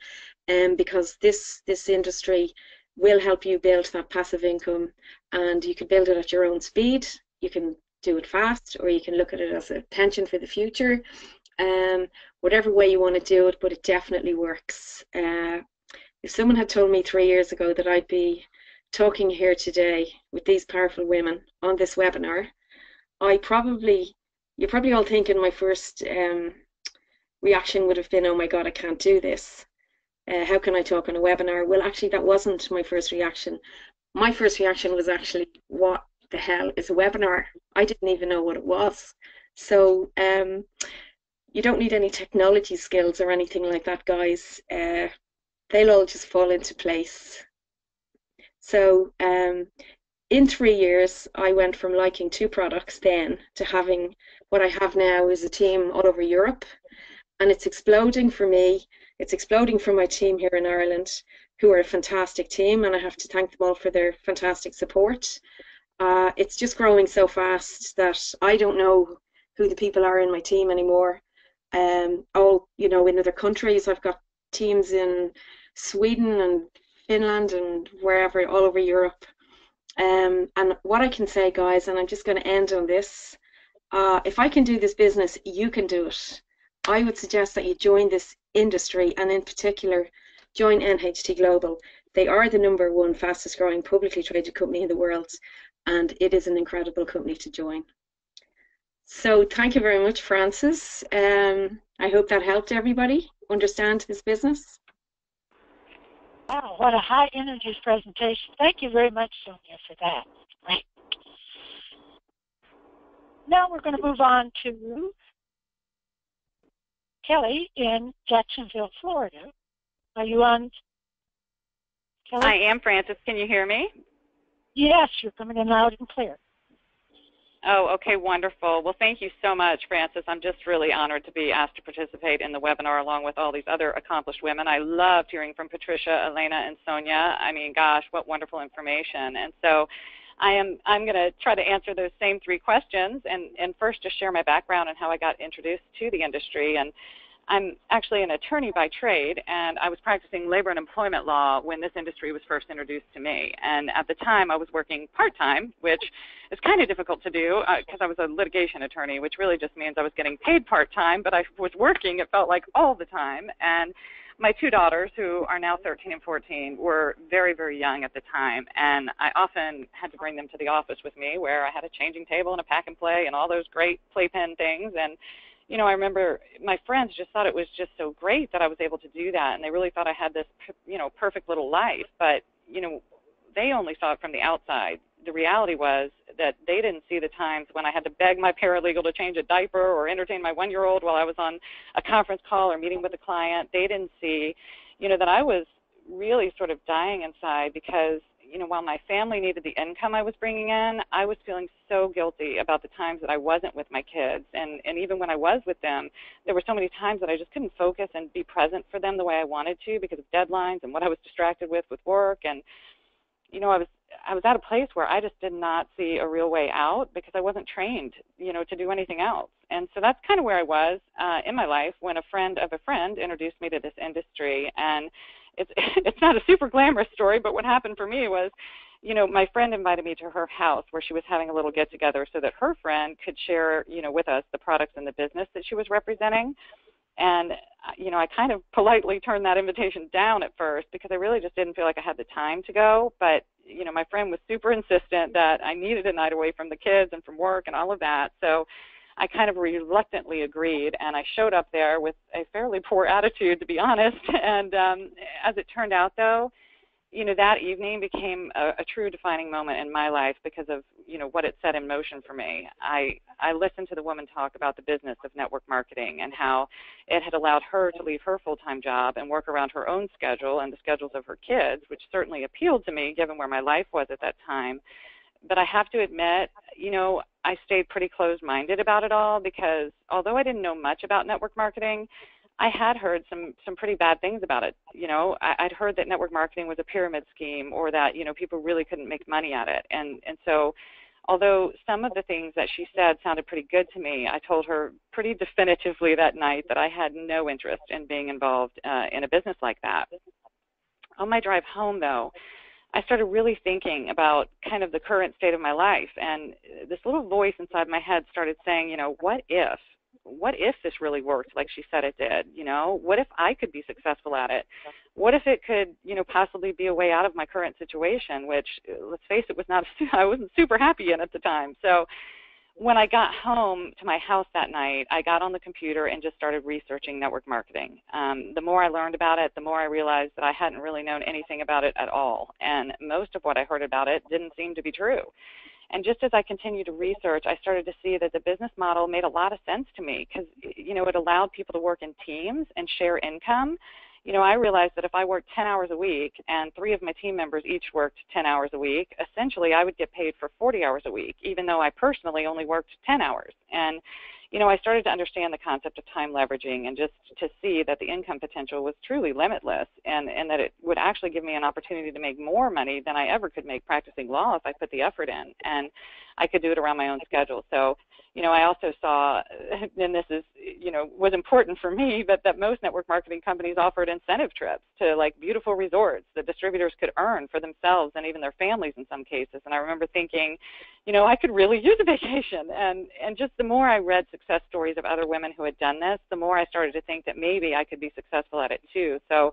because this industry will help you build that passive income, and you can build it at your own speed. You can do it fast, or you can look at it as a pension for the future. Whatever way you want to do it, but it definitely works. If someone had told me 3 years ago that I'd be talking here today with these powerful women on this webinar, you're probably all thinking my first reaction would have been, oh my God, I can't do this. How can I talk on a webinar? Well, actually, that wasn't my first reaction. My first reaction was actually, what the hell is a webinar? I didn't even know what it was. So you don't need any technology skills or anything like that, guys. They'll all just fall into place. So in 3 years, I went from liking 2 products then to having what I have now is a team all over Europe, and it's exploding for me. It's exploding for my team here in Ireland, who are a fantastic team, and I have to thank them all for their fantastic support. It's just growing so fast that I don't know who the people are in my team anymore. In other countries, I've got teams in Sweden and Finland and wherever, all over Europe. And what I can say, guys, and I'm just going to end on this, if I can do this business, you can do it. I would suggest that you join this industry, and in particular, join NHT Global. They are the #1 fastest growing publicly traded company in the world, and it is an incredible company to join. So thank you very much, Frances. I hope that helped everybody understand this business. Wow, what a high energy presentation. Thank you very much, Sonia, for that. Great. Now we're going to move on to Kelly in Jacksonville, Florida. Are you on, Kelly? I am, Frances. Can you hear me? Yes, you're coming in loud and clear. Oh, okay, wonderful. Well, thank you so much, Frances. I'm just really honored to be asked to participate in the webinar along with all these other accomplished women. I loved hearing from Patricia, Elena, and Sonia. I mean, gosh, what wonderful information. And so I'm going to try to answer those same 3 questions, and first just share my background and how I got introduced to the industry. And I'm actually an attorney by trade, and I was practicing labor and employment law when this industry was first introduced to me. And at the time, I was working part-time, which is kind of difficult to do because I was a litigation attorney, which really just means I was getting paid part-time, but I was working, it felt like, all the time. And my 2 daughters, who are now 13 and 14, were very, very young at the time, and I often had to bring them to the office with me, where I had a changing table and a pack and play and all those great playpen things. And I remember my friends just thought it was just so great that I was able to do that, and they really thought I had this, perfect little life. But, they only saw it from the outside. The reality was that they didn't see the times when I had to beg my paralegal to change a diaper or entertain my 1-year-old while I was on a conference call or meeting with a client. They didn't see, that I was really sort of dying inside because, while my family needed the income I was bringing in, I was feeling so guilty about the times that I wasn't with my kids. And even when I was with them, there were so many times that I just couldn't focus and be present for them the way I wanted to because of deadlines and what I was distracted with work. And, I was at a place where I just did not see a real way out because I wasn't trained, to do anything else. And so that's kind of where I was in my life when a friend of a friend introduced me to this industry. And it's not a super glamorous story, but what happened for me was, my friend invited me to her house where she was having a little get-together so that her friend could share, with us the products and the business that she was representing. And, I kind of politely turned that invitation down at first because I really just didn't feel like I had the time to go. But, my friend was super insistent that I needed a night away from the kids and from work and all of that. So I kind of reluctantly agreed, and I showed up there with a fairly poor attitude, to be honest. And as it turned out, though, that evening became a true defining moment in my life because of, what it set in motion for me. I listened to the woman talk about the business of network marketing and how it had allowed her to leave her full-time job and work around her own schedule and the schedules of her kids, which certainly appealed to me given where my life was at that time. But I have to admit, I stayed pretty closed-minded about it all because although I didn't know much about network marketing, I had heard some pretty bad things about it. I'd heard that network marketing was a pyramid scheme or that, people really couldn't make money at it. And so although some of the things that she said sounded pretty good to me, I told her pretty definitively that night that I had no interest in being involved in a business like that. On my drive home, though, I started really thinking about kind of the current state of my life. And this little voice inside my head started saying, what if this really worked like she said it did? What if I could be successful at it? What if it could, possibly be a way out of my current situation, which, let's face it, I wasn't super happy in at the time. So when I got home to my house that night, I got on the computer and just started researching network marketing. The more I learned about it, the more I realized that I hadn't really known anything about it at all. And most of what I heard about it didn't seem to be true. And just as I continued to research, I started to see that the business model made a lot of sense to me because, it allowed people to work in teams and share income. I realized that if I worked 10 hours a week and 3 of my team members each worked 10 hours a week, essentially I would get paid for 40 hours a week, even though I personally only worked 10 hours. And I started to understand the concept of time leveraging and just to see that the income potential was truly limitless and that it would actually give me an opportunity to make more money than I ever could make practicing law if I put the effort in. And I could do it around my own schedule. So, I also saw, and this is, was important for me, but that most network marketing companies offered incentive trips to like beautiful resorts that distributors could earn for themselves and even their families in some cases. And I remember thinking, I could really use a vacation. And just the more I read success stories of other women who had done this, the more I started to think that maybe I could be successful at it too. So,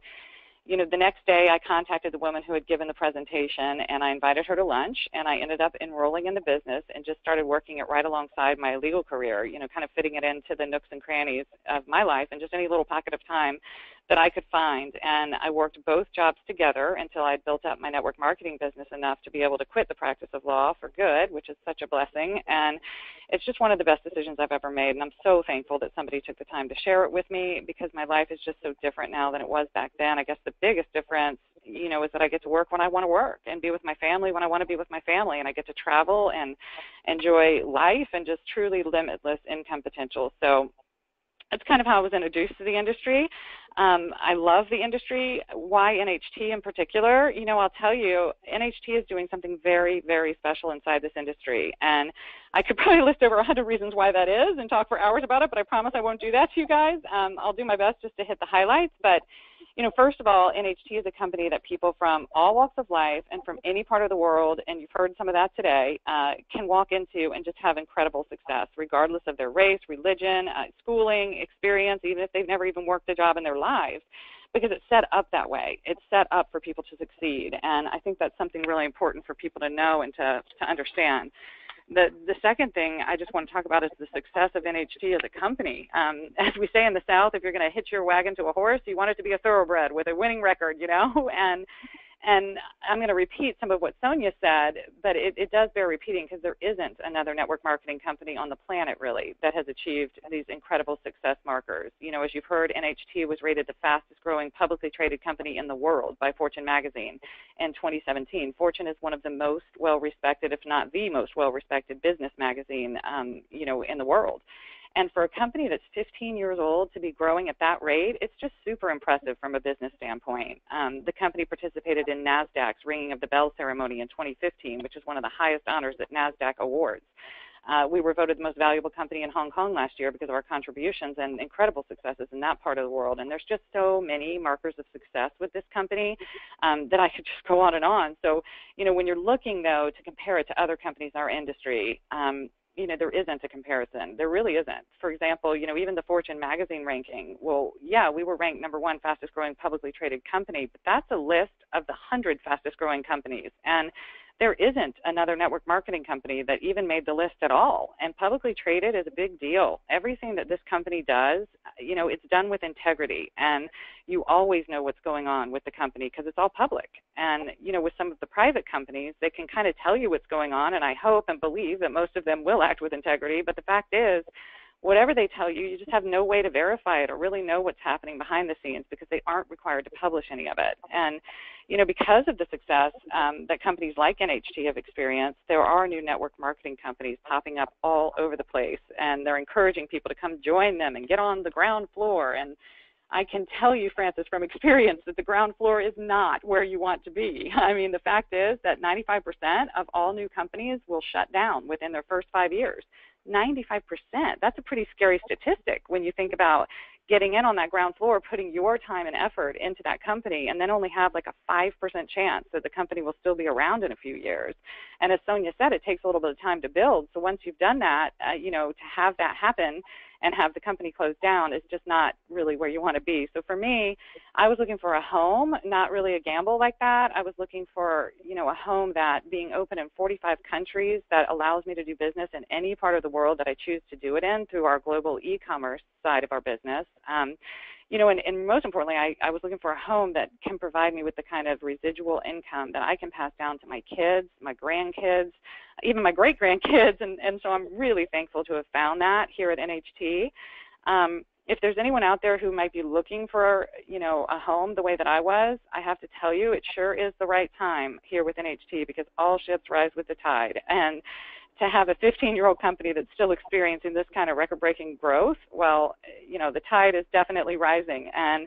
the next day I contacted the woman who had given the presentation and I invited her to lunch, and I ended up enrolling in the business and just started working it right alongside my legal career, kind of fitting it into the nooks and crannies of my life and just any little pocket of time that I could find. And I worked both jobs together until I built up my network marketing business enough to be able to quit the practice of law for good, which is such a blessing. And it's just one of the best decisions I've ever made. And I'm so thankful that somebody took the time to share it with me because my life is just so different now than it was back then. I guess the biggest difference, is that I get to work when I want to work and be with my family when I want to be with my family. And I get to travel and enjoy life and just truly limitless income potential. So that's kind of how I was introduced to the industry. I love the industry. Why NHT in particular? I'll tell you, NHT is doing something very, very special inside this industry. And I could probably list over 100 reasons why that is and talk for hours about it, but I promise I won't do that to you guys. I'll do my best just to hit the highlights. But first of all, NHT is a company that people from all walks of life and from any part of the world, and you've heard some of that today, can walk into and just have incredible success, regardless of their race, religion, schooling, experience, even if they've never even worked a job in their lives, because it's set up that way. It's set up for people to succeed, and I think that's something really important for people to know and to understand. The second thing I just want to talk about is the success of NHT as a company. As we say in the South, if you're going to hitch your wagon to a horse, you want it to be a thoroughbred with a winning record, And I'm going to repeat some of what Sonia said, but it does bear repeating because there isn't another network marketing company on the planet, really, that has achieved these incredible success markers. You know, as you've heard, NHT was rated the fastest growing publicly traded company in the world by Fortune magazine in 2017. Fortune is one of the most well-respected, if not the most well-respected business magazine, you know, in the world. And for a company that's 15 years old to be growing at that rate, it's just super impressive from a business standpoint. The company participated in NASDAQ's Ringing of the Bell ceremony in 2015, which is one of the highest honors that NASDAQ awards. We were voted the most valuable company in Hong Kong last year because of our contributions and incredible successes in that part of the world. And there's just so many markers of success with this company that I could just go on and on. So, you know, when you're looking, though, to compare it to other companies in our industry, you know, there isn't a comparison. There really isn't. For example, you know, even the Fortune magazine ranking, well, yeah, we were ranked #1 fastest growing publicly traded company, but that's a list of the 100 fastest growing companies. And there isn't another network marketing company that even made the list at all. And publicly traded is a big deal. Everything that this company does, you know, it's done with integrity. And you always know what's going on with the company because it's all public. And, you know, with some of the private companies, they can kind of tell you what's going on. And I hope and believe that most of them will act with integrity. But the fact is, whatever they tell you, you just have no way to verify it or really know what's happening behind the scenes because they aren't required to publish any of it. And, you know, because of the success that companies like NHT have experienced, there are new network marketing companies popping up all over the place, and they're encouraging people to come join them and get on the ground floor. And I can tell you, Francis, from experience that the ground floor is not where you want to be. I mean, the fact is that 95% of all new companies will shut down within their first 5 years. 95%. That's a pretty scary statistic when you think about getting in on that ground floor, putting your time and effort into that company, and then only have like a 5% chance that the company will still be around in a few years. And as Sonia said, it takes a little bit of time to build. So once you've done that, you know, to have that happen and have the company close down is just not really where you want to be. So for me, I was looking for a home, not really a gamble like that. I was looking for, you know, a home that being open in 45 countries that allows me to do business in any part of the world that I choose to do it in through our global e-commerce side of our business. You know, and most importantly, I was looking for a home that can provide me with the kind of residual income that I can pass down to my kids, my grandkids, even my great-grandkids, and so I'm really thankful to have found that here at NHT. If there's anyone out there who might be looking for, you know, a home the way that I was, I have to tell you, it sure is the right time here with NHT because all ships rise with the tide. And to have a 15-year-old company that's still experiencing this kind of record-breaking growth, well, you know, the tide is definitely rising. And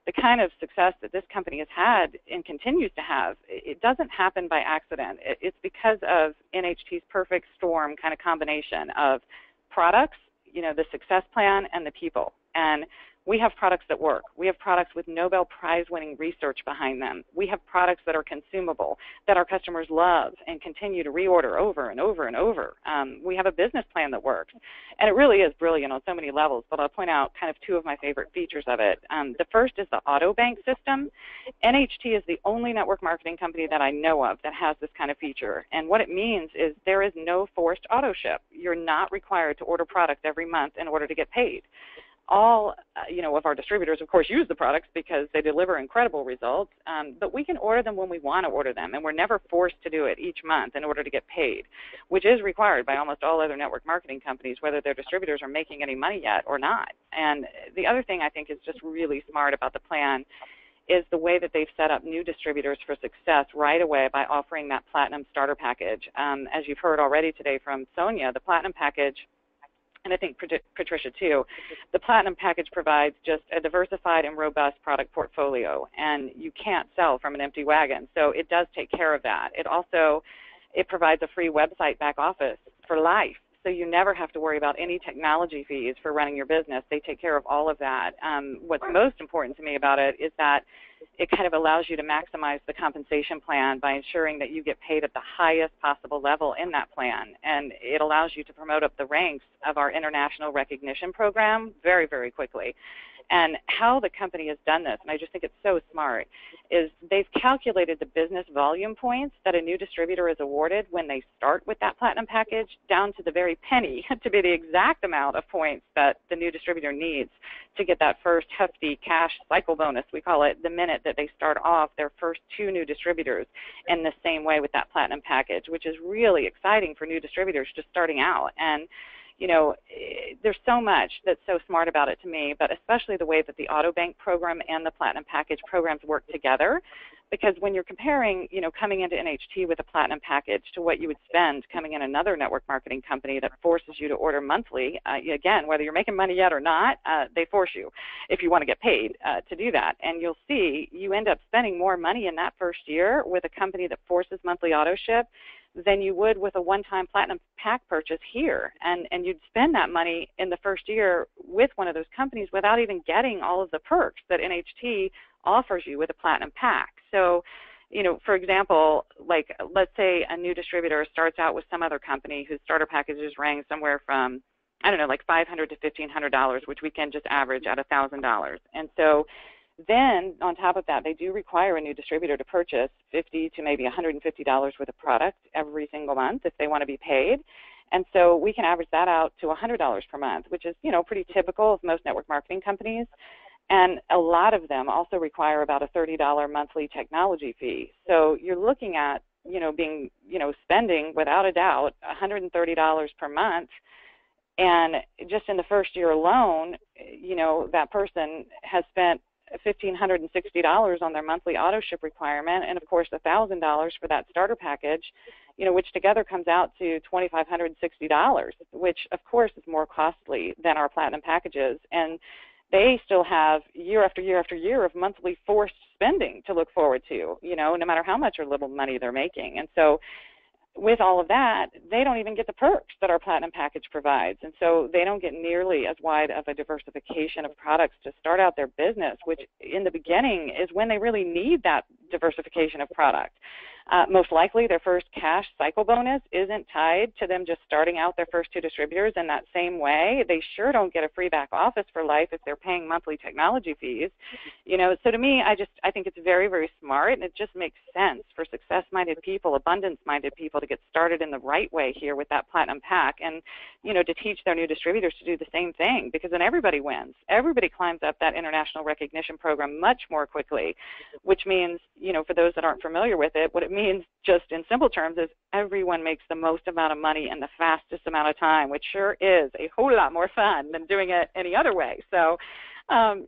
the kind of success that this company has had and continues to have, it doesn't happen by accident. It's because of NHT's perfect storm kind of combination of products, you know, the success plan, and the people. And we have products that work. We have products with Nobel Prize-winning research behind them. We have products that are consumable, that our customers love and continue to reorder over and over and over. We have a business plan that works. And it really is brilliant on so many levels, but I'll point out kind of two of my favorite features of it. The first is the auto bank system. NHT is the only network marketing company that I know of that has this kind of feature. And what it means is there is no forced auto ship. You're not required to order products every month in order to get paid. All, you know, of our distributors, of course, use the products because they deliver incredible results, but we can order them when we want to order them, and we're never forced to do it each month in order to get paid, which is required by almost all other network marketing companies, whether their distributors are making any money yet or not. And the other thing I think is just really smart about the plan is the way that they've set up new distributors for success right away by offering that Platinum Starter Package. As you've heard already today from Sonia, the Platinum Package, and I think Patricia too, the Platinum Package provides just a diversified and robust product portfolio, and you can't sell from an empty wagon, so it does take care of that. It provides a free website back office for life, so you never have to worry about any technology fees for running your business. They take care of all of that. What's most important to me about it is that it kind of allows you to maximize the compensation plan by ensuring that you get paid at the highest possible level in that plan. And it allows you to promote up the ranks of our international recognition program very, very quickly. And how the company has done this, and I just think it's so smart, is they've calculated the business volume points that a new distributor is awarded when they start with that platinum package down to the very penny to be the exact amount of points that the new distributor needs to get that first hefty cash cycle bonus, we call it, the minute that they start off their first 2 new distributors in the same way with that platinum package, which is really exciting for new distributors just starting out. And you know, there's so much that's so smart about it to me, but especially the way that the AutoBank program and the Platinum Package programs work together. Because when you're comparing, you know, coming into NHT with a Platinum Package to what you would spend coming in another network marketing company that forces you to order monthly, again, whether you're making money yet or not, they force you if you want to get paid to do that. And you'll see you end up spending more money in that first year with a company that forces monthly auto ship than you would with a one-time platinum pack purchase here. And you'd spend that money in the first year with one of those companies without even getting all of the perks that NHT offers you with a platinum pack. So, you know, for example, like let's say a new distributor starts out with some other company whose starter packages range somewhere from, I don't know, like $500 to $1,500, which we can just average at $1,000. And so then, on top of that, they do require a new distributor to purchase $50 to maybe $150 worth of product every single month if they want to be paid. And so we can average that out to $100 per month, which is, you know, pretty typical of most network marketing companies. And a lot of them also require about a $30 monthly technology fee. So you're looking at, you know, being, you know, spending without a doubt $130 per month. And just in the first year alone, you know, that person has spent $1,560 on their monthly auto ship requirement, and of course $1,000 for that starter package, you know, which together comes out to $2,560, which of course is more costly than our platinum packages. And they still have year after year after year of monthly forced spending to look forward to, you know, no matter how much or little money they're making. And so with all of that, they don't even get the perks that our platinum package provides. And so they don't get nearly as wide of a diversification of products to start out their business, which in the beginning is when they really need that diversification of product. Most likely their first cash cycle bonus isn't tied to them just starting out their first 2 distributors in that same way. They sure don't get a free back office for life if they're paying monthly technology fees. You know, so to me, I think it's very, very smart, and it just makes sense for success-minded people, abundance-minded people to get started in the right way here with that platinum pack, and, you know, to teach their new distributors to do the same thing, because then everybody wins. Everybody climbs up that international recognition program much more quickly, which means, you know, for those that aren't familiar with it, what it means just in simple terms is everyone makes the most amount of money in the fastest amount of time, which sure is a whole lot more fun than doing it any other way. So,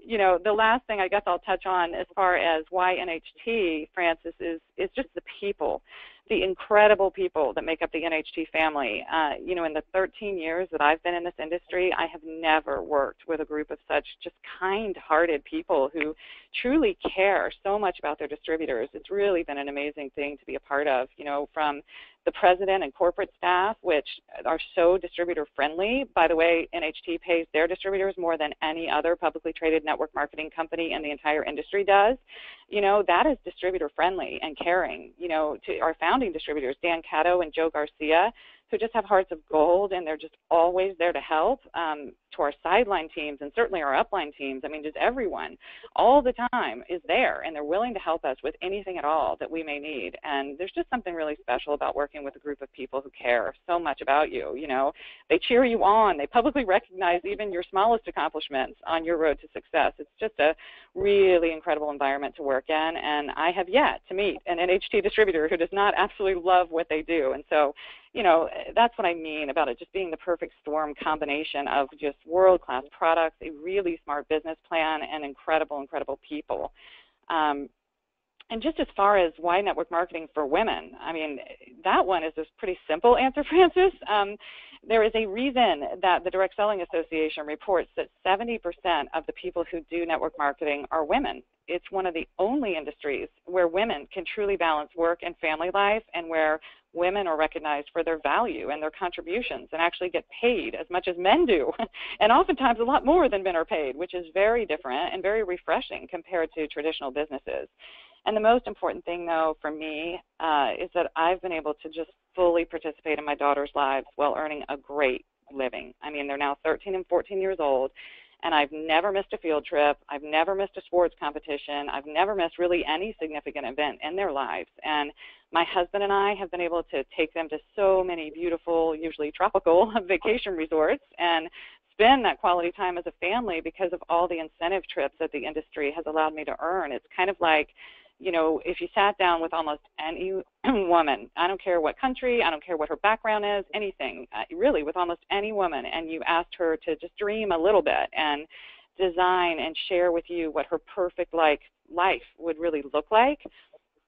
you know, the last thing I guess I'll touch on as far as why NHT, Francis, is just the people, the incredible people that make up the NHT family. You know, in the 13 years that I've been in this industry, I have never worked with a group of such just kind-hearted people who truly care so much about their distributors. It's really been an amazing thing to be a part of, you know, from the president and corporate staff, which are so distributor-friendly. By the way, NHT pays their distributors more than any other publicly traded network marketing company in the entire industry does. You know, that is distributor-friendly and caring. You know, to our founding distributors, Dan Cato and Joe Garcia, who just have hearts of gold, and they're just always there to help, to our sideline teams and certainly our upline teams. I mean, just everyone all the time is there, and they're willing to help us with anything at all that we may need. And there's just something really special about working with a group of people who care so much about you. You know, they cheer you on. They publicly recognize even your smallest accomplishments on your road to success. It's just a really incredible environment to work in, and I have yet to meet an NHT distributor who does not absolutely love what they do. And so, you know, that's what I mean about it just being the perfect storm combination of just world-class products, a really smart business plan, and incredible, incredible people. And just as far as why network marketing for women, I mean, that one is a pretty simple answer, Francis. There is a reason that the Direct Selling Association reports that 70% of the people who do network marketing are women. It's one of the only industries where women can truly balance work and family life, and where women are recognized for their value and their contributions and actually get paid as much as men do, and oftentimes a lot more than men are paid, which is very different and very refreshing compared to traditional businesses. And the most important thing, though, for me is that I've been able to just fully participate in my daughters' lives while earning a great living. I mean, they're now 13 and 14 years old, And I've never missed a field trip. I've never missed a sports competition. I've never missed really any significant event in their lives. And my husband and I have been able to take them to so many beautiful, usually tropical vacation resorts and spend that quality time as a family because of all the incentive trips that the industry has allowed me to earn. It's kind of like, you know, if you sat down with almost any woman, I don't care what country, I don't care what her background is, anything, really with almost any woman, and you asked her to just dream a little bit and design and share with you what her perfect life would really look like,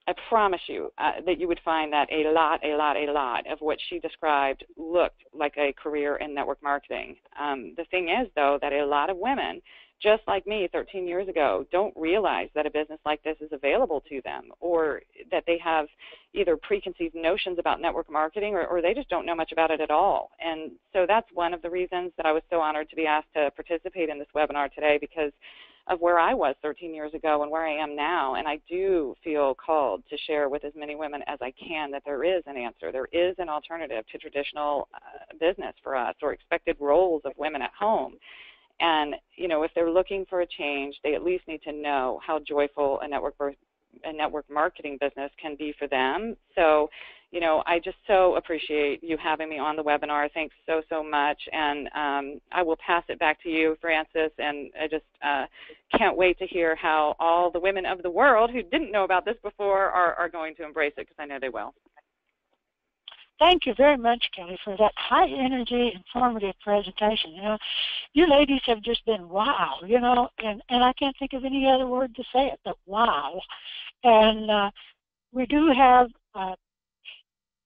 I promise you that you would find that a lot of what she described looked like a career in network marketing. The thing is, though, that a lot of women, just like me 13 years ago, don't realize that a business like this is available to them, or that they have either preconceived notions about network marketing, or they just don't know much about it at all. And so that's one of the reasons that I was so honored to be asked to participate in this webinar today, because of where I was 13 years ago and where I am now. And I do feel called to share with as many women as I can that there is an answer. There is an alternative to traditional business for us, or expected roles of women at home. And, you know, if they're looking for a change, they at least need to know how joyful a network marketing business can be for them. So, you know, I just so appreciate you having me on the webinar. Thanks so much. And I will pass it back to you, Frances. And I just can't wait to hear how all the women of the world who didn't know about this before are going to embrace it, because I know they will. Thank you very much, Kelly, for that high-energy, informative presentation. You know, you ladies have just been wow, you know, and I can't think of any other word to say it but wow. And we do have,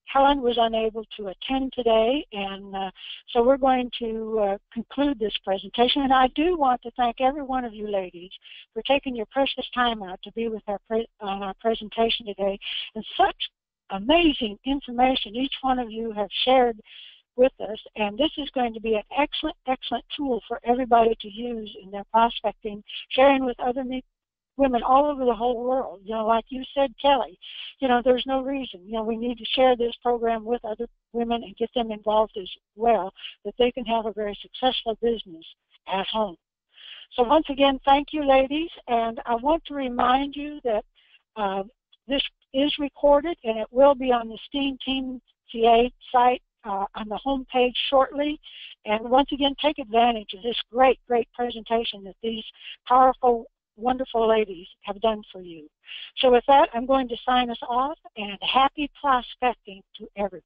Helen was unable to attend today, and so we're going to conclude this presentation. And I do want to thank every one of you ladies for taking your precious time out to be with on our presentation today, and such amazing information each one of you have shared with us, and this is going to be an excellent tool for everybody to use in their prospecting, sharing with other women all over the whole world. You know, like you said, Kelly, you know, there's no reason, you know, we need to share this program with other women and get them involved as well, that they can have a very successful business at home. So once again, thank you, ladies, and I want to remind you that this is recorded, and it will be on the STEAM Team CA site on the home page shortly. And once again, take advantage of this great presentation that these powerful, wonderful ladies have done for you. So with that, I'm going to sign us off, and happy prospecting to everyone.